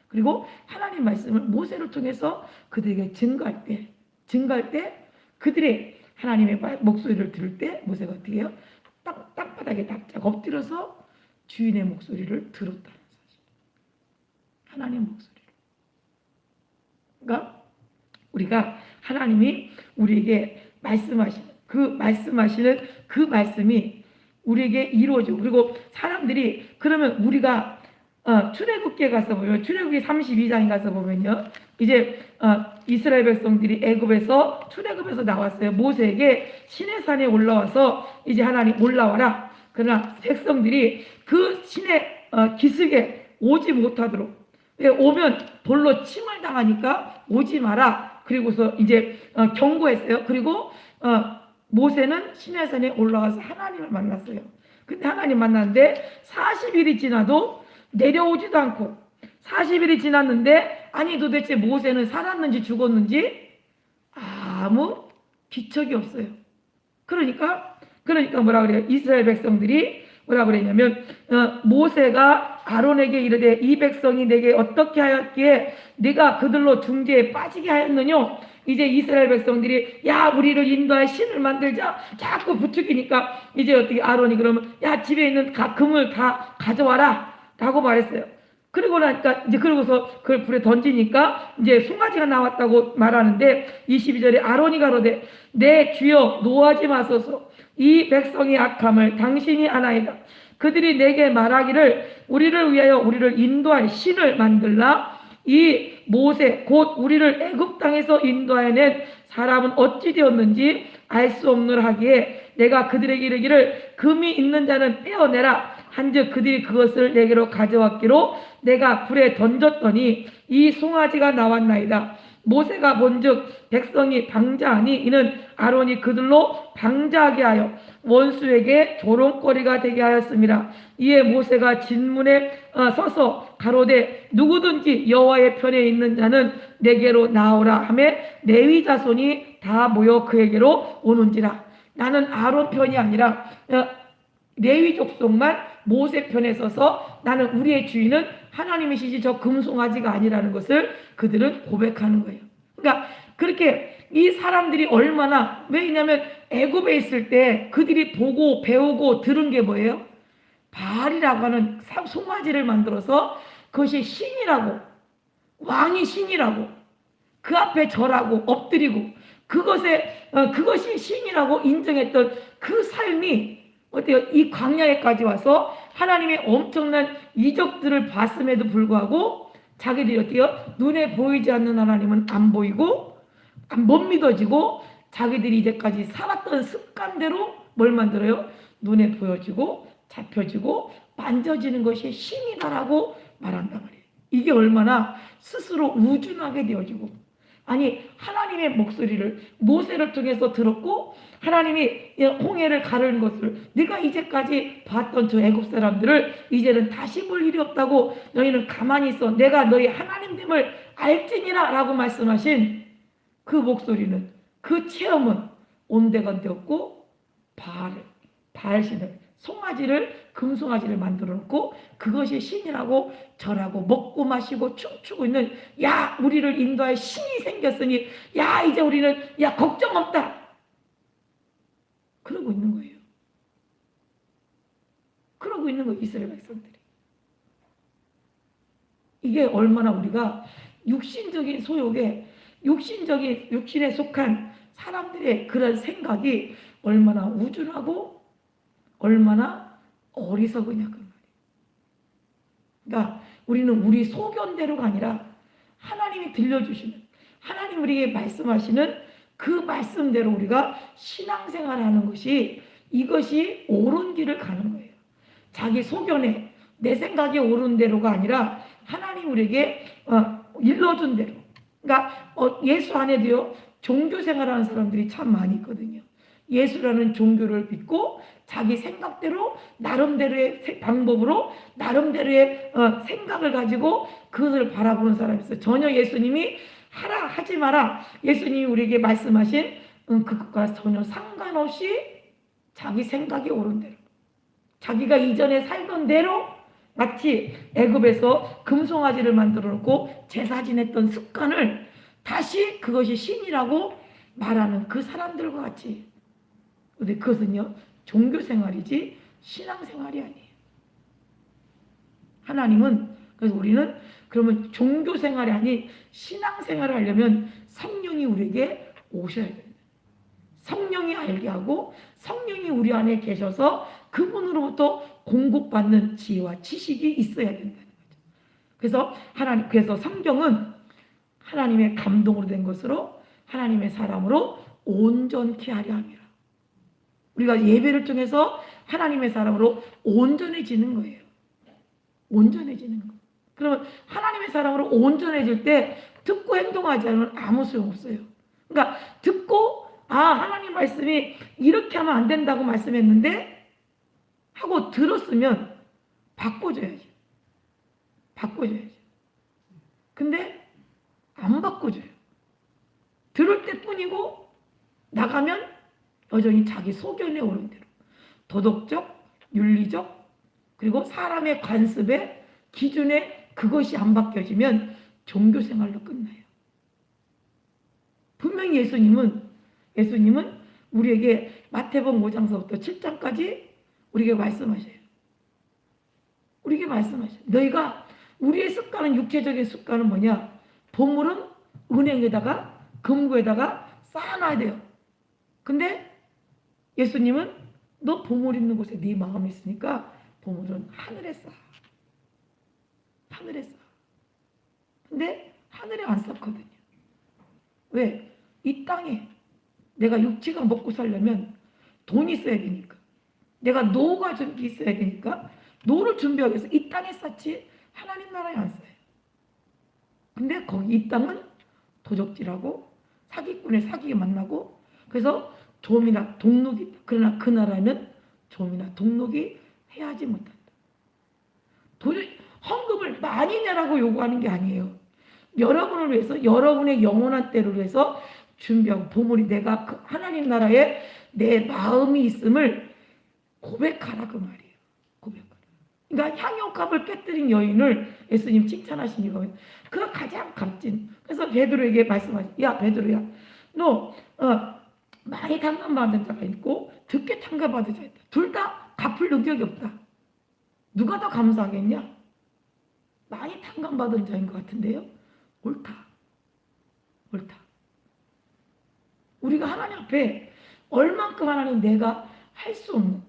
그리고 하나님 말씀을 모세를 통해서 그들에게 증거할 때 그들의 하나님의 목소리를 들을 때 모세가 어떻게 해요? 땅바닥에 납작 엎드려서 주인의 목소리를 들었다는 사실. 하나님 목소리를. 그러니까 우리가 하나님이 우리에게 말씀하시는 그 말씀이 우리에게 이루어지고 그리고 사람들이 그러면 우리가 출애굽기에 가서 보면 출애굽기 32장에 가서 보면요. 이제 이스라엘 백성들이 애굽에서 출애굽에서 나왔어요. 모세에게 시내산에 올라와서 이제 하나님 올라와라. 그러나 백성들이 그 신의 기슭에 오지 못하도록 오면 돌로 침을 당하니까 오지 마라. 그리고서 이제 경고했어요. 그리고 모세는 시내산에 올라와서 하나님을 만났어요. 근데 하나님 만났는데 40일이 지나도 내려오지도 않고 40일이 지났는데 아니 도대체 모세는 살았는지 죽었는지 아무 기척이 없어요. 그러니까 뭐라 그래요? 이스라엘 백성들이 뭐라 그랬냐면 모세가 아론에게 이르되 이 백성이 내게 어떻게 하였기에 네가 그들로 중재에 빠지게 하였느냐. 이제 이스라엘 백성들이 야 우리를 인도할 신을 만들자 자꾸 부추기니까 이제 어떻게 아론이 그러면 야 집에 있는 금을 다 가져와라 라고 말했어요. 그리고 나니까 이제 그러고서 그걸 불에 던지니까 이제 송아지가 나왔다고 말하는데 22절에 아론이 가로되 내 주여 노하지 마소서 이 백성이 악함을 당신이 아나이다. 그들이 내게 말하기를 우리를 위하여 우리를 인도할 신을 만들라. 이 모세 곧 우리를 애굽 땅에서 인도하여낸 사람은 어찌 되었는지 알 수 없노라 하기에 내가 그들에게 이르기를 금이 있는 자는 떼어내라 한즉 그들이 그것을 내게로 가져왔기로 내가 불에 던졌더니 이 송아지가 나왔나이다. 모세가 본즉 백성이 방자하니 이는 아론이 그들로 방자하게 하여 원수에게 조롱거리가 되게 하였습니다. 이에 모세가 진문에 서서 가로되 누구든지 여호와의 편에 있는 자는 내게로 나오라 하며 레위 자손이 다 모여 그에게로 오는지라. 나는 아론 편이 아니라 레위 족속만 모세 편에 서서 나는 우리의 주인은 하나님이시지 저 금송아지가 아니라는 것을 그들은 고백하는 거예요. 그러니까 그렇게 이 사람들이 얼마나 왜냐하면 애굽에 있을 때 그들이 보고 배우고 들은 게 뭐예요? 바알이라고 하는 송아지를 만들어서 그것이 신이라고 왕이 신이라고 그 앞에 절하고 엎드리고 그것이 신이라고 인정했던 그 삶이 어때요? 이 광야에까지 와서 하나님의 엄청난 이적들을 봤음에도 불구하고 자기들이 어때요? 눈에 보이지 않는 하나님은 안 보이고 못 믿어지고 자기들이 이제까지 살았던 습관대로 뭘 만들어요? 눈에 보여지고 잡혀지고 만져지는 것이 신이다라고 말한단 말이에요. 이게 얼마나 스스로 우준하게 되어지고 아니 하나님의 목소리를 모세를 통해서 들었고 하나님이 홍해를 가르는 것을 네가 이제까지 봤던 저 애굽 사람들을 이제는 다시 볼 일이 없다고 너희는 가만히 있어 내가 너희 하나님됨을 알지니라 라고 말씀하신 그 목소리는 그 체험은 온데간데 없고 바알신을 송아지를 금송아지를 만들어 놓고 그것이 신이라고 절하고 먹고 마시고 춤추고 있는 야 우리를 인도할 신이 생겼으니 야 이제 우리는 야 걱정 없다 그러고 있는 거예요. 그러고 있는 거예요. 이스라엘 백성들이. 이게 얼마나 우리가 육신적인 소욕에 육신에 속한 사람들의 그런 생각이 얼마나 우준하고 얼마나 어리석으냐 그 말이에요. 그러니까 우리는 우리 소견대로가 아니라 하나님이 들려주시는 하나님 우리에게 말씀하시는 그 말씀대로 우리가 신앙생활을 하는 것이 이것이 옳은 길을 가는 거예요. 자기 소견에 내 생각이 옳은 대로가 아니라 하나님 우리에게 일러준 대로. 그러니까 예수 안에도요 종교생활하는 사람들이 참 많이 있거든요. 예수라는 종교를 믿고 자기 생각대로 나름대로의 방법으로 나름대로의 생각을 가지고 그것을 바라보는 사람이 있어요. 전혀 예수님이 하라 하지 마라 예수님이 우리에게 말씀하신 그것과 전혀 상관없이 자기 생각이 옳은 대로 자기가 이전에 살던 대로 마치 애굽에서 금송아지를 만들어 놓고 제사 지냈던 습관을 다시 그것이 신이라고 말하는 그 사람들과 같이 근데 그것은요 종교생활이지 신앙생활이 아니에요. 하나님은 그래서 우리는 그러면 종교생활이 아닌 신앙생활을 하려면 성령이 우리에게 오셔야 됩니다. 성령이 알게 하고 성령이 우리 안에 계셔서 그분으로부터 공급받는 지혜와 지식이 있어야 된다는 거죠. 그래서 성경은 하나님의 감동으로 된 것으로 하나님의 사람으로 온전케 하려 함이라. 우리가 예배를 통해서 하나님의 사람으로 온전해지는 거예요. 온전해지는 거. 그러면 하나님의 사람으로 온전해질 때 듣고 행동하지 않으면 아무 소용없어요. 그러니까 듣고 하나님 말씀이 이렇게 하면 안 된다고 말씀했는데 하고 들었으면 바꿔줘야지. 바꿔줘야죠. 근데 안 바꿔줘요. 들을 때뿐이고 나가면 여전히 자기 소견에 오른 대로 도덕적, 윤리적, 그리고 사람의 관습에 기준에 그것이 안 바뀌어지면 종교 생활로 끝나요. 분명히 예수님은 우리에게 마태복음 5장서부터 7장까지 우리에게 말씀하셔요. 너희가 우리의 습관은 육체적인 습관은 뭐냐? 보물은 은행에다가 금고에다가 쌓아놔야 돼요. 근데 예수님은 너 보물 있는 곳에 네 마음이 있으니까 보물은 하늘에 쌓아. 하늘에 쌓아. 근데 하늘에 안 쌓거든요. 왜? 이 땅에 내가 육체가 먹고 살려면 돈이 있어야 되니까, 내가 노가 좀 있어야 되니까 노를 준비하기 위해서 이 땅에 쌓지 하나님 나라에 안 쌓아요. 근데 거기 이 땅은 도적질하고 사기꾼의 사기에 만나고, 그래서 좀이나 동록이 있다. 그러나 그 나라는 좀이나 동록이 해하지 못한다. 헌금을 많이 내라고 요구하는 게 아니에요. 여러분을 위해서, 여러분의 영원한 때를 위해서 준비하고, 보물이 내가 그 하나님 나라에 내 마음이 있음을 고백하라, 그 말이에요. 고백하라. 그러니까 향유값을 깨뜨린 여인을 예수님 칭찬하신 이유가 그가 가장 값진. 그래서 베드로에게 말씀하시, 야 베드로야, 너 많이 탕감받은 자가 있고 적게 탕감받은 자가 있다. 둘 다 갚을 능력이 없다. 누가 더 감사하겠냐? 많이 탕감받은 자인 것 같은데요. 옳다. 우리가 하나님 앞에 얼만큼 하나님 내가 할 수 없는,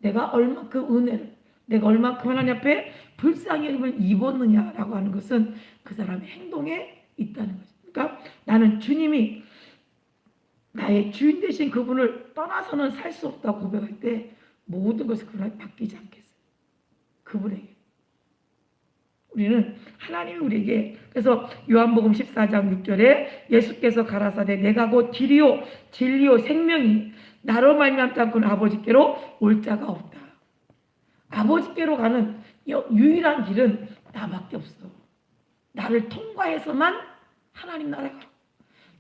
내가 얼만큼 은혜를, 내가 얼만큼 하나님 앞에 불쌍히 여김을 입었느냐라고 하는 것은 그 사람의 행동에 있다는 거죠. 그러니까 나는 주님이 나의 주인 되신 그분을 떠나서는 살 수 없다고 고백할 때 모든 것이 그분에게 바뀌지 않겠어요. 그분에게. 우리는 하나님이 우리에게, 그래서 요한복음 14장 6절에 예수께서 가라사대 내가 곧 길이요 진리요 생명이니 나로 말미암지 않고는 아버지께로 올 자가 없다. 아버지께로 가는 유일한 길은 나밖에 없어. 나를 통과해서만 하나님 나라가,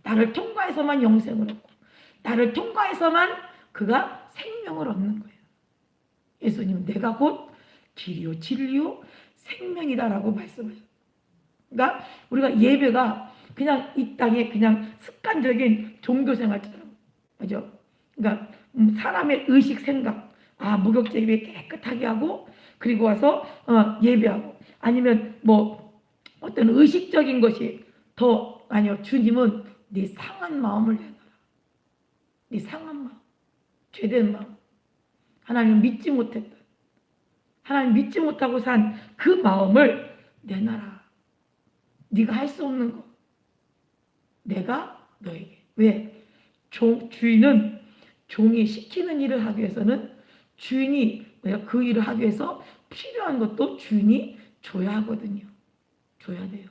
나를 통과해서만 영생을 얻고, 나를 통과해서만 그가 생명을 얻는 거예요. 예수님은 내가 곧 길이요 진리요 생명이다라고 말씀하셨어요. 그러니까 우리가 예배가 그냥 이 땅에 그냥 습관적인 종교생활처럼, 맞죠? 그러니까 사람의 의식 생각, 목욕제 예배 깨끗하게 하고 그리고 와서 예배하고, 아니면 뭐 어떤 의식적인 것이 더, 아니요, 주님은 네 상한 마음을 내놔라. 네 상한 마음, 죄된 마음, 하나님 믿지 못했다, 하나님 믿지 못하고 산 그 마음을 내놔라. 네가 할 수 없는 거 내가 너에게. 왜? 주인은 종이 시키는 일을 하기 위해서는 주인이 그 일을 하기 위해서 필요한 것도 주인이 줘야 하거든요. 줘야 돼요.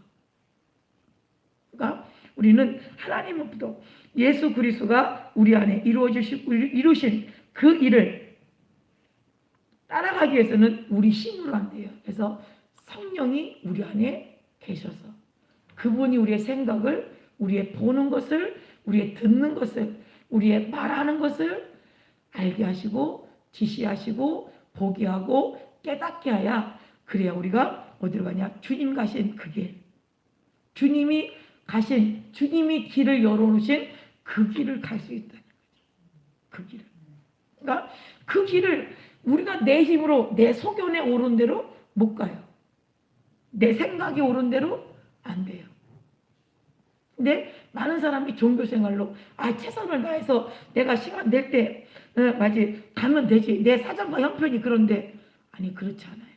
그러니까 우리는 하나님으로부터 예수 그리스도가 우리 안에 이루신 그 일을 따라가기 위해서는 우리 힘으로 안 돼요. 그래서 성령이 우리 안에 계셔서 그분이 우리의 생각을, 우리의 보는 것을, 우리의 듣는 것을, 우리의 말하는 것을 알게 하시고 지시하시고 보게 하고 깨닫게 하야, 그래야 우리가 어디로 가냐? 주님 가신 그 길, 주님이 길을 열어놓으신 그 길을 갈 수 있다는 거죠. 그 길을. 그러니까 그 길을 우리가 내 힘으로, 내 소견에 오른 대로 못 가요. 내 생각이 오른 대로 안 돼요. 근데 많은 사람이 종교생활로 최선을 다해서 내가 시간 낼 때 맞지 가면 되지, 내 사정과 형편이 그런데, 아니 그렇지 않아요.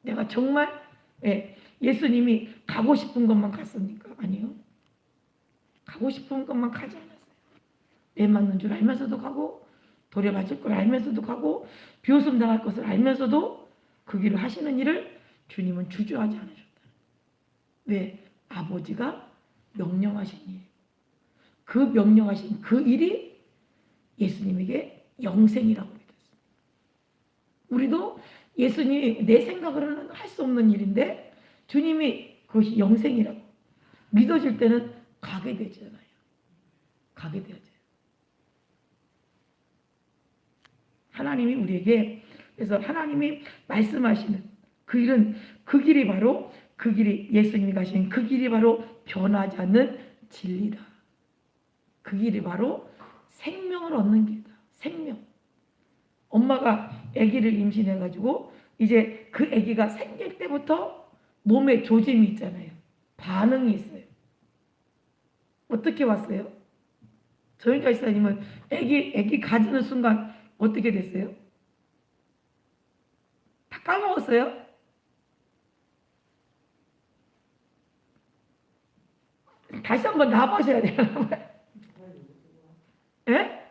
내가 정말 예수님이 가고 싶은 것만 갔습니까? 아니요. 가고 싶은 것만 가지 않았어요. 매 맞는 줄 알면서도 가고, 돌에 맞을 걸 알면서도 가고, 비웃음 당할 것을 알면서도 그 길을 하시는 일을 주님은 주저하지 않으셨다. 왜? 아버지가 명령하신 일, 그 명령하신 그 일이 예수님에게 영생이라고 믿었습니다. 우리도 예수님이 내 생각으로는 할 수 없는 일인데 주님이 그것이 영생이라고 믿어질 때는 가게 되잖아요. 가게 되어져요. 하나님이 우리에게 그래서 하나님이 말씀하시는 그 일은 그 길이 바로 그 길이 예수님이 가신 그 길이 바로 변하지 않는 진리다. 그 길이 바로 생명을 얻는 길이다. 생명. 엄마가 아기를 임신해가지고 이제 그 아기가 생길 때부터 몸에 조짐이 있잖아요. 반응이 있어요. 어떻게 왔어요? 조윤자 지사님은 아기 가지는 순간 어떻게 됐어요? 다 까먹었어요? 다시 한번 나와보셔야 돼요. 예?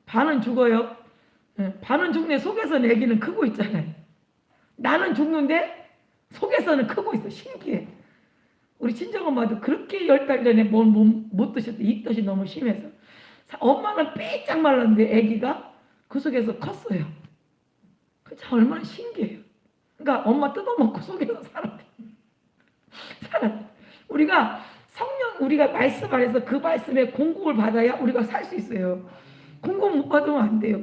반은 죽어요. 예, 반은 죽네. 속에서는 아기는 크고 있잖아요. 나는 죽는데 속에서는 크고 있어. 신기해. 우리 친정엄마도 그렇게 10달 전에 못 드셨대. 입덧이 너무 심해서. 엄마는 삐짝 말랐는데 아기가 그 속에서 컸어요. 참 얼마나 신기해요. 그러니까 엄마 뜯어먹고 속에서 살았대. 우리가 성령 우리가 말씀 안에서 그 말씀에 공급을 받아야 우리가 살 수 있어요. 공급 못 받으면 안 돼요.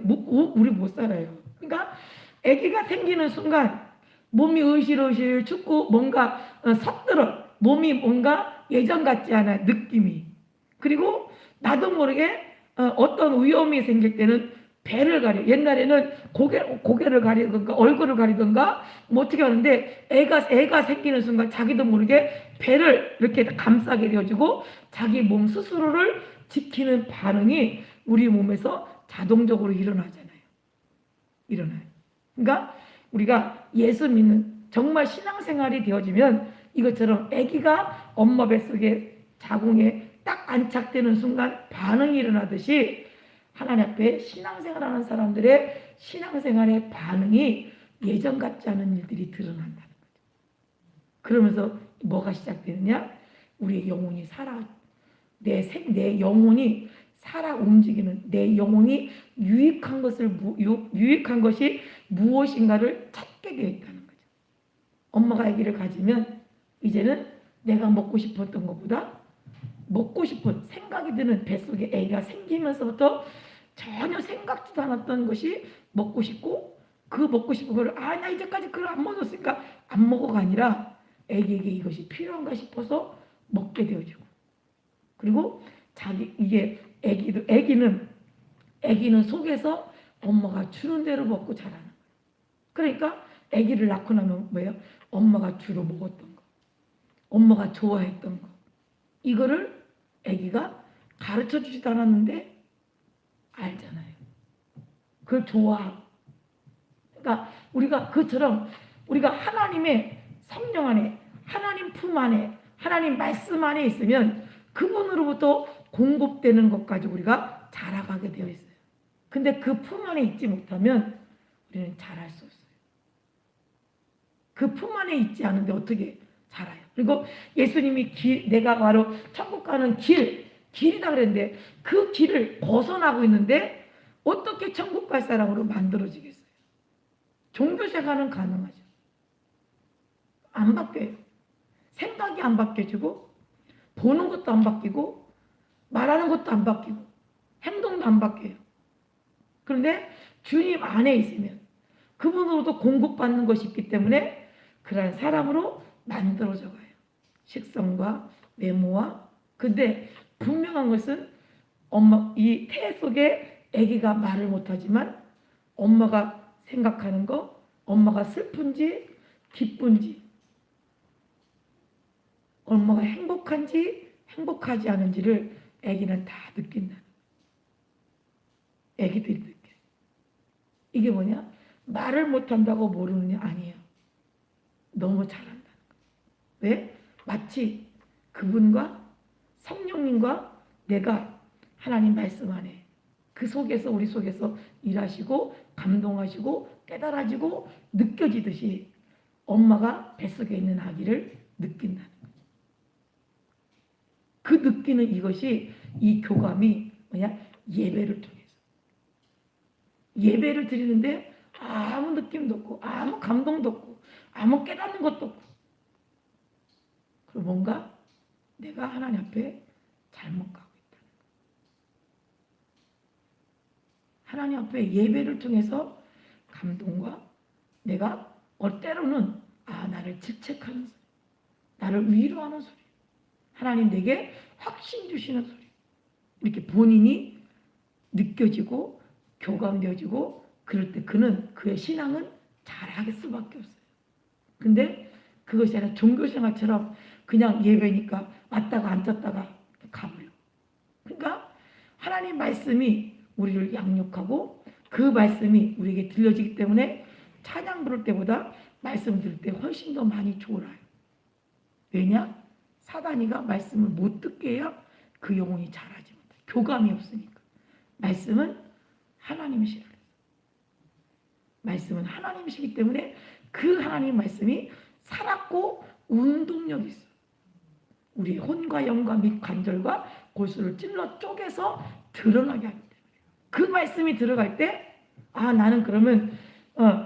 우리 못 살아요. 그러니까 아기가 생기는 순간 몸이 으실으실 춥고 뭔가 섰들어 몸이 뭔가 예전 같지 않아 느낌이. 그리고 나도 모르게 어떤 위험이 생길 때는 배를 가려. 옛날에는 고개를 가리던가 얼굴을 가리던가 뭐 어떻게 하는데 애가 생기는 순간 자기도 모르게 배를 이렇게 감싸게 되어지고 자기 몸 스스로를 지키는 반응이 우리 몸에서 자동적으로 일어나잖아요. 일어나요. 그러니까 우리가 예수 믿는 정말 신앙생활이 되어지면 이것처럼 아기가 엄마 뱃속에 자궁에 딱 안착되는 순간 반응이 일어나듯이 하나님 앞에 신앙생활하는 사람들의 신앙생활의 반응이 예전 같지 않은 일들이 드러난다는 거죠. 그러면서 뭐가 시작되느냐? 우리의 영혼이 살아 내 영혼이 살아 움직이는 내 영혼이 유익한 것이 무엇인가를 찾게 되어 있다는 거죠. 엄마가 아기를 가지면 이제는 내가 먹고 싶었던 것보다 먹고 싶은 생각이 드는 뱃속에 아기가 생기면서부터 전혀 생각지도 않았던 것이 먹고 싶고 그 먹고 싶은 걸 나 이제까지 그걸 안 먹었으니까 안 먹어가 아니라 아기에게 이것이 필요한가 싶어서 먹게 되어지고 그리고 이게 아기는 속에서 엄마가 주는 대로 먹고 자라는 거예요. 그러니까 아기를 낳고 나면 뭐예요? 엄마가 주로 먹었던 거, 엄마가 좋아했던 거 이거를 아기가 가르쳐 주지도 않았는데 알잖아요. 그걸 좋아하고. 그러니까 우리가 그처럼 우리가 하나님의 성령 안에 하나님 품 안에 하나님 말씀 안에 있으면 그분으로부터 공급되는 것 가지고 우리가 자라가게 되어 있어요. 근데 그 품 안에 있지 못하면 우리는 자랄 수 없어요. 그 품 안에 있지 않은데 어떻게 자라요? 그리고 예수님이 내가 바로 천국 가는 길이다 그랬는데 그 길을 벗어나고 있는데 어떻게 천국 갈 사람으로 만들어지겠어요? 종교생활은 가능하죠. 안 바뀌어요. 생각이 안 바뀌어지고 보는 것도 안 바뀌고 말하는 것도 안 바뀌고 행동도 안 바뀌어요. 그런데 주님 안에 있으면 그분으로도 공급받는 것이 있기 때문에 그러한 사람으로 만들어져 가요. 식성과 외모와. 근데 분명한 것은 이 태 속에 아기가 말을 못하지만 엄마가 생각하는 거, 엄마가 슬픈지 기쁜지, 엄마가 행복한지 행복하지 않은지를 아기는 다 느낀다. 아기들이 느껴요. 이게 뭐냐? 말을 못한다고 모르느냐? 아니에요. 너무 잘한다는 거예요. 왜? 마치 그분과 성령님과 내가 하나님 말씀 안에 그 속에서 우리 속에서 일하시고 감동하시고 깨달아지고 느껴지듯이 엄마가 뱃속에 있는 아기를 느낀다는 거예요. 그 느끼는 이것이 이 교감이 뭐냐? 예배를 통해서 예배를 드리는데 아무 느낌도 없고 아무 감동도 없고 아무 깨닫는 것도 없고, 그리고 뭔가 내가 하나님 앞에 잘못 가고 있다. 하나님 앞에 예배를 통해서 감동과 내가 때로는 나를 질책하는 소리, 나를 위로하는 소리, 하나님 내게 확신 주시는 소리, 이렇게 본인이 느껴지고 교감되어지고, 그럴 때 그의 신앙은 잘하게 수밖에 없어요. 근데 그것이 아니라 종교생활처럼 그냥 예배니까 왔다가 앉았다가 가버려. 그러니까 하나님 말씀이 우리를 양육하고 그 말씀이 우리에게 들려지기 때문에 찬양 부를 때보다 말씀 들을 때 훨씬 더 많이 졸아요. 왜냐? 사단이가 말씀을 못 듣게 해야 그 영혼이 자라지 못해. 교감이 없으니까. 말씀은 하나님이시라. 말씀은 하나님이시기 때문에 그 하나님 말씀이 살았고 운동력이 있어. 우리의 혼과 영과 및 관절과 골수를 찔러 쪼개서 드러나게 하기 때문에 그 말씀이 들어갈 때 나는 그러면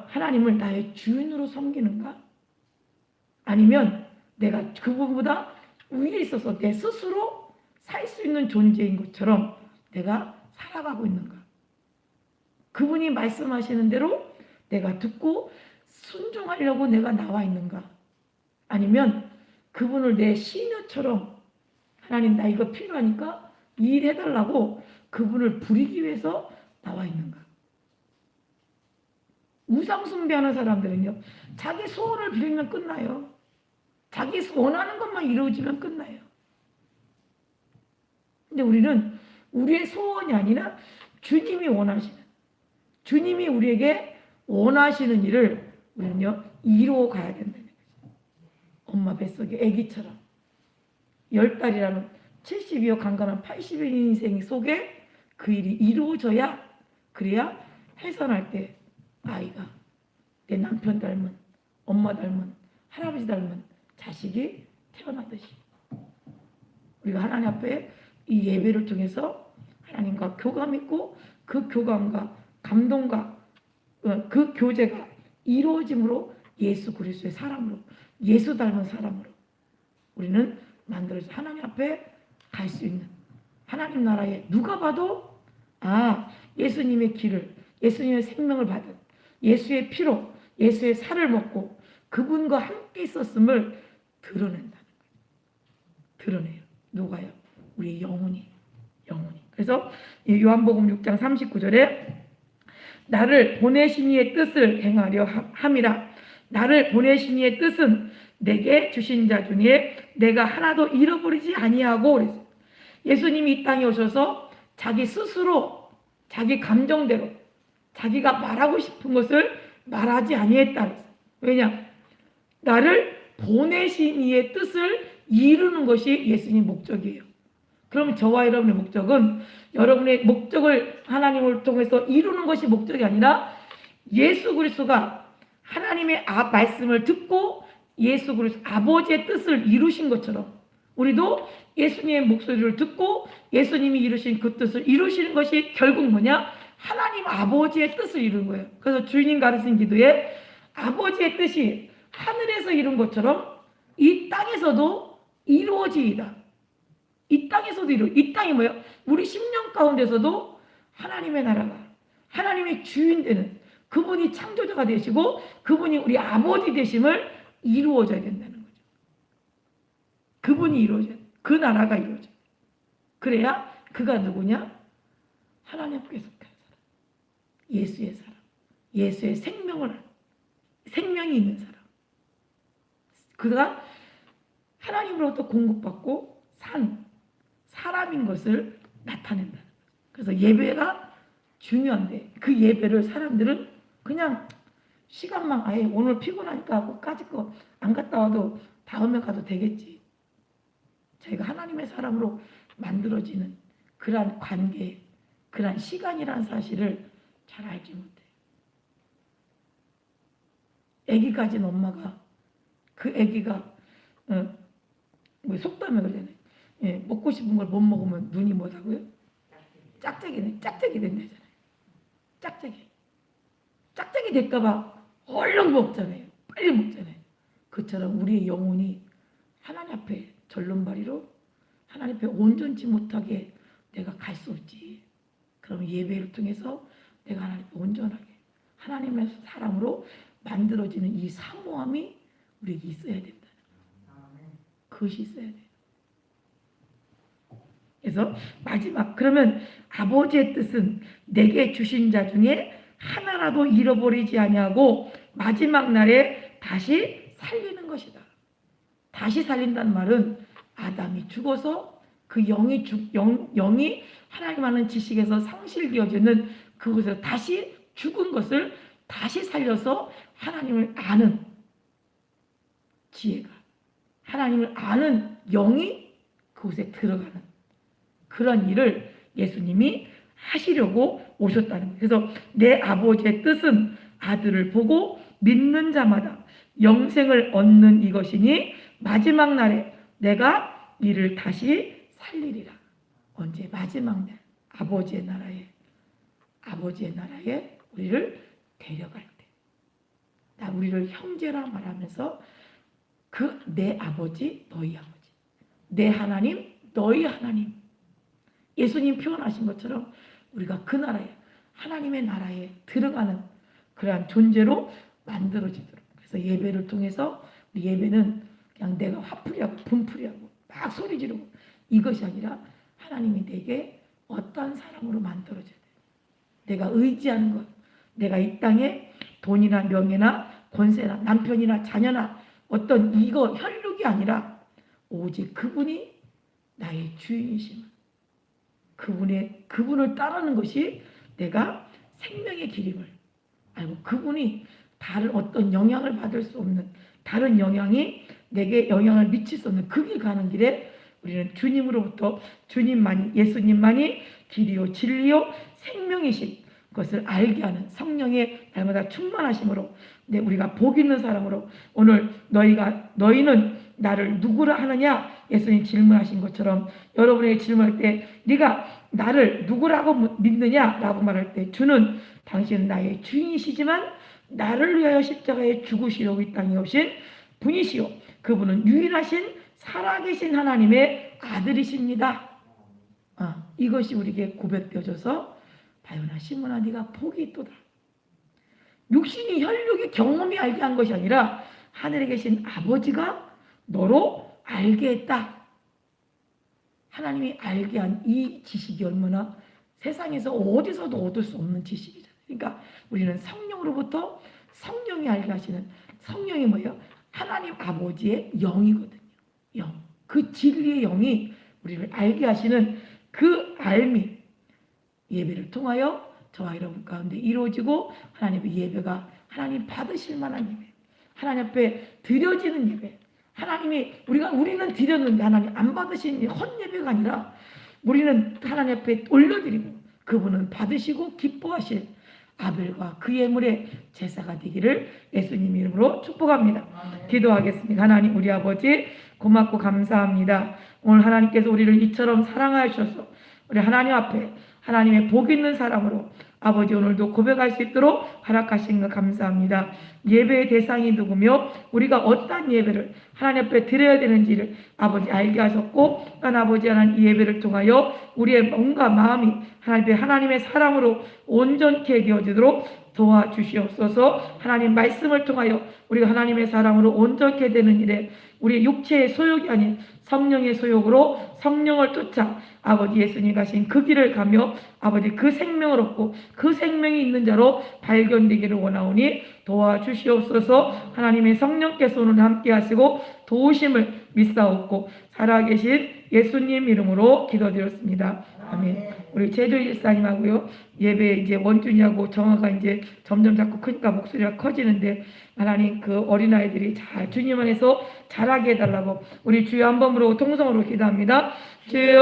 하나님을 나의 주인으로 섬기는가? 아니면 내가 그분보다 위에 있어서 내 스스로 살 수 있는 존재인 것처럼 내가 살아가고 있는가? 그분이 말씀하시는 대로 내가 듣고 순종하려고 내가 나와 있는가? 아니면 그분을 내 시녀처럼 하나님 나 이거 필요하니까 일해달라고 그분을 부리기 위해서 나와 있는가? 우상 숭배하는 사람들은요, 자기 소원을 빌면 끝나요. 자기 원하는 것만 이루어지면 끝나요. 근데 우리는 우리의 소원이 아니라 주님이 원하시는, 주님이 우리에게 원하시는 일을 우리는요 이루어 가야 된다는 거죠. 엄마 뱃속에 아기처럼 10달이라는 70이여 강간한 80일 인생 속에 그 일이 이루어져야, 그래야 해산할 때 아이가 내 남편 닮은, 엄마 닮은, 할아버지 닮은 자식이 태어나듯이 우리가 하나님 앞에 이 예배를 통해서 하나님과 교감 있고 그 교감과 감동과 그 교제가 이루어짐으로 예수 그리스도의 사람으로, 예수 닮은 사람으로 우리는 만들어서 하나님 앞에 갈 수 있는, 하나님 나라에 누가 봐도 예수님의 길을, 예수님의 생명을 받은, 예수의 피로 예수의 살을 먹고 그분과 함께 있었음을 드러낸다는 거예요. 드러내요. 누가요? 우리의 영혼이. 그래서 요한복음 6장 39절에 나를 보내신 이의 뜻을 행하려 함이라. 나를 보내신 이의 뜻은 내게 주신 자 중에 내가 하나도 잃어버리지 아니하고, 그랬어요. 예수님이 이 땅에 오셔서 자기 스스로 자기 감정대로 자기가 말하고 싶은 것을 말하지 아니했다 그랬어요. 왜냐? 나를 보내신 이의 뜻을 이루는 것이 예수님 목적이에요. 그럼 저와 여러분의 목적은, 여러분의 목적을 하나님을 통해서 이루는 것이 목적이 아니라 예수 그리스도가 하나님의 말씀을 듣고 예수 그리스도 아버지의 뜻을 이루신 것처럼 우리도 예수님의 목소리를 듣고 예수님이 이루신 그 뜻을 이루시는 것이 결국 뭐냐? 하나님 아버지의 뜻을 이루는 거예요. 그래서 주님 가르친 기도에 아버지의 뜻이 하늘에서 이룬 것처럼 이 땅에서도 이루어지이다. 이 땅에서도 이 땅이 뭐예요? 우리 심령 가운데서도 하나님의 나라가, 하나님의 주인 되는, 그분이 창조자가 되시고 그분이 우리 아버지 되심을 이루어져야 된다는 거죠. 그분이 이루어져야 돼. 그 나라가 이루어져. 그래야 그가 누구냐? 하나님께 속한 사람, 예수의 사람, 예수의 생명이 있는 사람, 그가 하나님으로부터 공급받고 산 사람인 것을 나타낸다는 거죠. 그래서 예배가 중요한데 그 예배를 사람들은 그냥 시간만 오늘 피곤하니까 하고 까짓 거 안 갔다 와도 다음에 가도 되겠지. 저희가 하나님의 사람으로 만들어지는 그러한 관계, 그러한 시간이라는 사실을 잘 알지 못해요. 아기 가진 엄마가 그 아기가 속담에 그러잖아요. 먹고 싶은 걸 못 먹으면 눈이 뭐라고요? 짝짝이 된다잖아요. 짝짝이. 짝짝이 될까봐 얼른 먹잖아요. 빨리 먹잖아요. 그처럼 우리의 영혼이 하나님 앞에 절름발이로 하나님 앞에 온전치 못하게 내가 갈 수 없지. 그럼 예배를 통해서 내가 하나님 앞에 온전하게 하나님의 사람으로 만들어지는 이 사모함이 우리에게 있어야 된다. 그것이 있어야 돼요. 그래서 마지막, 그러면 아버지의 뜻은 내게 주신 자 중에 하나라도 잃어버리지 아니하고 마지막 날에 다시 살리는 것이다. 다시 살린다는 말은 아담이 죽어서 그 영이 하나님 아는 지식에서 상실되어지는 그곳에서 다시 죽은 것을 다시 살려서 하나님을 아는 지혜가, 하나님을 아는 영이 그곳에 들어가는 그런 일을 예수님이 하시려고 오셨다는 거예요. 그래서 내 아버지의 뜻은 아들을 보고 믿는 자마다 영생을 얻는 이것이니 마지막 날에 내가 이를 다시 살리리라. 언제? 마지막 날. 아버지의 나라에 우리를 데려갈 때. 나 우리를 형제라 말하면서 그 내 아버지, 너희 아버지. 내 하나님, 너희 하나님. 예수님 표현하신 것처럼 우리가 그 나라에, 하나님의 나라에 들어가는 그러한 존재로 만들어지도록. 그래서 예배를 통해서 우리 예배는 그냥 내가 화풀이하고 분풀이하고 막 소리 지르고 이것이 아니라 하나님이 내게 어떤 사람으로 만들어줘야 돼. 내가 의지하는 것, 내가 이 땅에 돈이나 명예나 권세나 남편이나 자녀나 어떤 이거 혈육이 아니라 오직 그분이 나의 주인이심을, 그분을 따르는 것이 내가 생명의 길임을 알고 그분이 다른 어떤 영향을 받을 수 없는 다른 영향이 내게 영향을 미칠 수 없는 그 길 가는 길에 우리는 주님으로부터 예수님만이 길이요 진리요 생명이신 것을 알게 하는 성령의 날마다 충만하심으로 우리가 복 있는 사람으로 오늘 너희는 나를 누구라 하느냐 예수님 질문하신 것처럼 여러분에게 질문할 때 네가 나를 누구라고 믿느냐라고 말할 때 주는 당신은 나의 주인이시지만 나를 위하여 십자가에 죽으시려고 이 땅에 오신 분이시요 그분은 유일하신 살아계신 하나님의 아들이십니다. 이것이 우리에게 고백되어져서 바요나 시몬아 네가 복이 있도다. 육신이 혈육이 경험이 알게 한 것이 아니라 하늘에 계신 아버지가 너로 알게 했다. 하나님이 알게 한 이 지식이 얼마나 세상에서 어디서도 얻을 수 없는 지식이잖아요. 그러니까 우리는 성령으로부터 성령이 알게 하시는 성령이 뭐예요? 하나님 아버지의 영이거든요. 영. 그 진리의 영이 우리를 알게 하시는 그 알미 예배를 통하여 저와 여러분 가운데 이루어지고 하나님의 예배가 하나님 받으실 만한 예배, 하나님 앞에 드려지는 예배, 우리는 드렸는데 하나님 안 받으신 헛 예배가 아니라 우리는 하나님 앞에 올려드리고 그분은 받으시고 기뻐하실 아벨과 그 예물의 제사가 되기를 예수님 이름으로 축복합니다. 기도하겠습니다. 하나님 우리 아버지 고맙고 감사합니다. 오늘 하나님께서 우리를 이처럼 사랑하셔서 우리 하나님 앞에 하나님의 복 있는 사람으로 아버지 오늘도 고백할 수 있도록 허락하신 것 감사합니다. 예배의 대상이 누구며 우리가 어떠한 예배를 하나님 앞에 드려야 되는지를 아버지 알게 하셨고 난 아버지 하나님 이 예배를 통하여 우리의 몸과 마음이 하나님의 사랑으로 온전케 되어지도록 도와주시옵소서. 하나님 말씀을 통하여 우리가 하나님의 사랑으로 온전케 되는 일에 우리 육체의 소욕이 아닌 성령의 소욕으로 성령을 쫓아 아버지 예수님 가신 그 길을 가며 아버지 그 생명을 얻고 그 생명이 있는 자로 발견되기를 원하오니 도와주시옵소서. 하나님의 성령께서 오늘 함께 하시고 도우심을 믿사옵고 살아계신 예수님 이름으로 기도드렸습니다. 아멘. 우리 제주 일사님하고요 예배 이제 원준이하고 정화가 이제 점점 자꾸 크니까 목소리가 커지는데 하나님 그 어린아이들이 잘 주님 안에서 자라게 해달라고 우리 주여 한 번으로 통성으로 기도합니다. 주여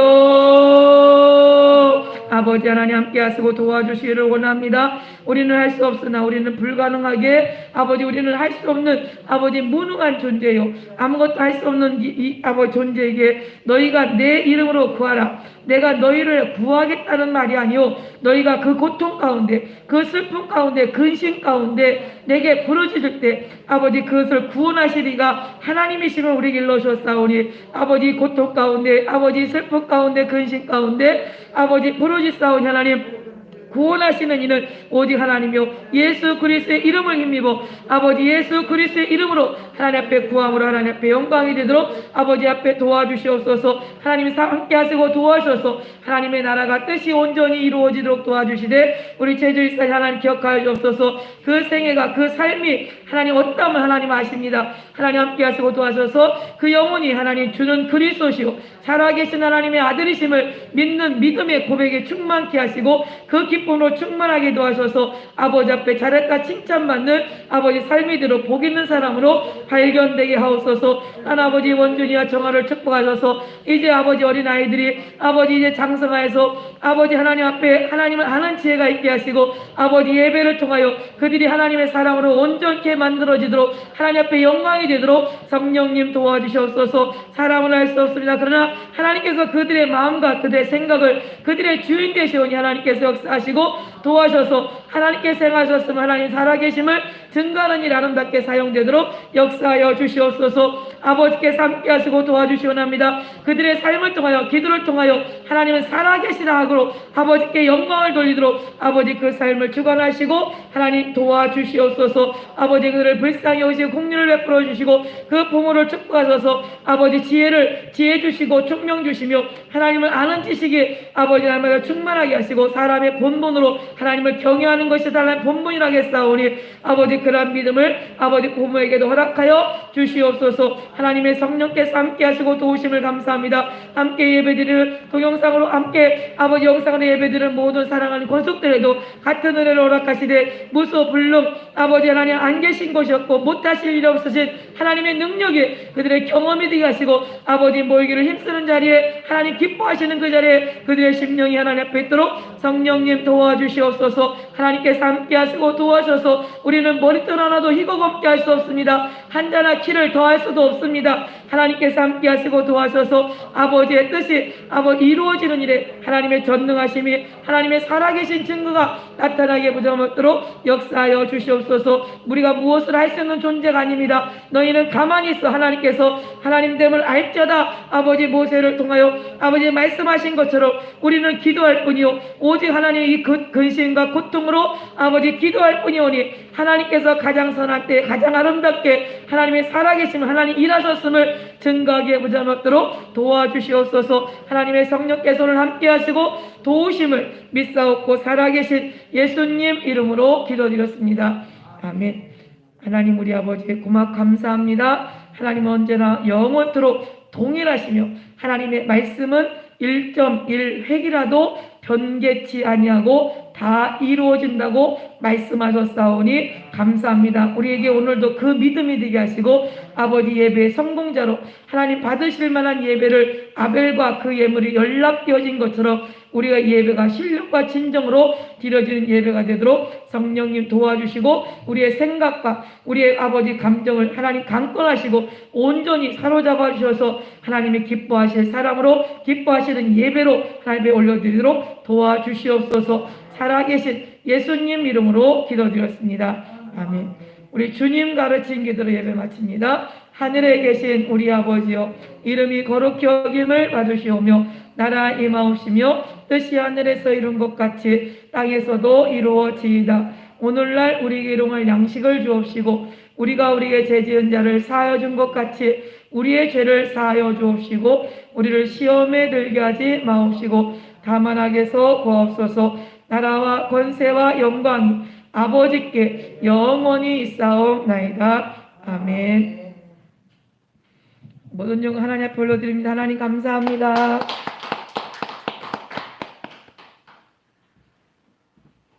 아버지 하나님 함께 하시고 도와주시기를 원합니다. 우리는 할 수 없으나 우리는 불가능하게 아버지 우리는 할 수 없는 아버지 무능한 존재요 아무것도 할 수 없는 이 아버지 존재에게 너희가 내 이름으로 구하라. 내가 너희를 구하겠다는 말이 아니요 너희가 그 고통 가운데 그 슬픔 가운데 근심 가운데 내게 부르짖을 때 아버지 그것을 구원하시리가 하나님이시면 우리 길로 오셨사오니 아버지 고통 가운데 아버지 슬픔 가운데 근심 가운데 아버지 부르짖사오니 하나님 구원하시는 이는 오직 하나님이요 예수 그리스도의 이름을 힘입어 아버지 예수 그리스도의 이름으로 하나님 앞에 구함으로 하나님 앞에 영광이 되도록 아버지 앞에 도와주시옵소서. 하나님 함께 하시고 도와주셔서 하나님의 나라가 뜻이 온전히 이루어지도록 도와주시되 우리 제주일사 하나님 기억하여 주옵소서. 그 생애가 그 삶이 하나님 어떠면 하나님 아십니다. 하나님 함께 하시고 도와주셔서 그 영혼이 하나님 주는 그리스도시요 살아계신 하나님의 아들이심을 믿는 믿음의 고백에 충만케 하시고 그 기쁨으로 충만하게 도와주셔서 아버지 앞에 잘했다 칭찬받는 아버지 삶이 되도록 복 있는 사람으로 발견되게 하옵소서. 하나님 아버지 원준이와 정화를 축복하셔서 이제 아버지 어린아이들이 아버지 이제 장성하여서 아버지 하나님 앞에 하나님을 아는 지혜가 있게 하시고 아버지 예배를 통하여 그들이 하나님의 사랑으로 온전케 만들어지도록 하나님 앞에 영광이 되도록 성령님 도와주시옵소서. 사람은 알 수 없습니다. 그러나 하나님께서 그들의 마음과 그들의 생각을 그들의 주인 되시오니 하나님께서 역사하시고 도와셔서 하나님께서 행하셨으면 하나님 살아계심을 증거하는 일 아름답게 사용되도록 역사하여 주시옵소서. 아버지께서 함께 하시고 도와주시옵나이다. 그들의 삶을 통하여 기도를 통하여 하나님은 살아계시다 하고 아버지께 영광을 돌리도록 아버지 그 삶을 주관하시고 하나님 도와주시옵소서. 아버지 그들을 불쌍히 여기시고 공륜을 베풀어 주시고 그 부모를 축복하셔서 아버지 지혜 주시고 총명 주시며 하나님을 아는 지식이 아버지 하나님을 충만하게 하시고 사람의 본분으로 하나님을 경외하는 것이 사람의 본분이라고 했사오니 아버지 그러한 믿음을 아버지 부모에게도 허락하여 주시옵소서. 하나님의 성령께서 함께 하시고 도우심을 감사합니다. 함께 예배드리는 동영상으로 함께 아버지 영상으로 예배드리는 모든 사랑하는 권속들에도 같은 은혜를 허락하시되 무소 불능 아버지 하나님 안 계신 것이었고 못하실 일이 없으신 하나님의 능력이 그들의 경험이 되게 하시고 아버지 모이기를 힘쓰는 자리에 하나님 기뻐하시는 그 자리에 그들의 심령이 하나님 앞에 있도록 성령님 도와주시옵소서. 하나님께서 함께 하시고 도와주셔서 우리는 머리털 하나도 희곡없게 할 수 없습니다. 한자나 키를 더할 수도 없습니다. 하나님께서 함께 하시고 도와주셔서 아버지의 뜻이 아버지 이루어지는 일에 하나님의 전능하심이 하나님의 살아계신 증거가 나타나게 부정없도록 역사하여 주시옵소서. 우리가 무엇을 할 수 있는 존재가 아닙니다. 너희는 가만히 있어 하나님께서 하나님됨을 알자다 아버지 모세를 통하여 아버지 말씀하신 것처럼 우리는 기도할 뿐이요 오직 하나님의 이 근심과 고통으로 아버지 기도할 뿐이오니 하나님께서 가장 선할 때 가장 아름답게 하나님의 살아계심 하나님 일하셨음을 증거하게 부정없도록 도와주시옵소서. 하나님의 성령께서 오늘 함께 하시고 도우심을 믿사옵고 살아계신 예수님 이름으로 기도드렸습니다. 아멘. 하나님 우리 아버지 고맙 감사합니다. 하나님은 언제나 영원토록 동일하시며 하나님의 말씀은 1.1획이라도 변개치 아니하고 다 이루어진다고 말씀하셨사오니 감사합니다. 우리에게 오늘도 그 믿음이 되게 하시고 아버지 예배의 성공자로 하나님 받으실 만한 예배를 아벨과 그 예물이 연락되어진 것처럼 우리가 예배가 신령과 진정으로 드려지는 예배가 되도록 성령님 도와주시고 우리의 생각과 우리의 아버지 감정을 하나님 강권하시고 온전히 사로잡아 주셔서 하나님이 기뻐하실 사람으로 기뻐하시는 예배로 하나님께 올려드리도록 도와주시옵소서. 살아계신 예수님 이름으로 기도드렸습니다. 아멘. 우리 주님 가르친 기도로 예배 마칩니다. 하늘에 계신 우리 아버지여 이름이 거룩히 여김을 받으시오며 나라 임하옵시며 뜻이 하늘에서 이룬 것 같이 땅에서도 이루어지이다. 오늘날 우리에게 일용할 양식을 주옵시고 우리가 우리에게 죄지은 자를 사하여 준 것 같이 우리의 죄를 사하여 주옵시고 우리를 시험에 들게 하지 마옵시고 다만 악에서 구하옵소서. 나라와 권세와 영광이 아버지께 영원히 있사옵나이다. 아멘. 모든 영광 하나님 앞에 올려드립니다. 하나님 감사합니다.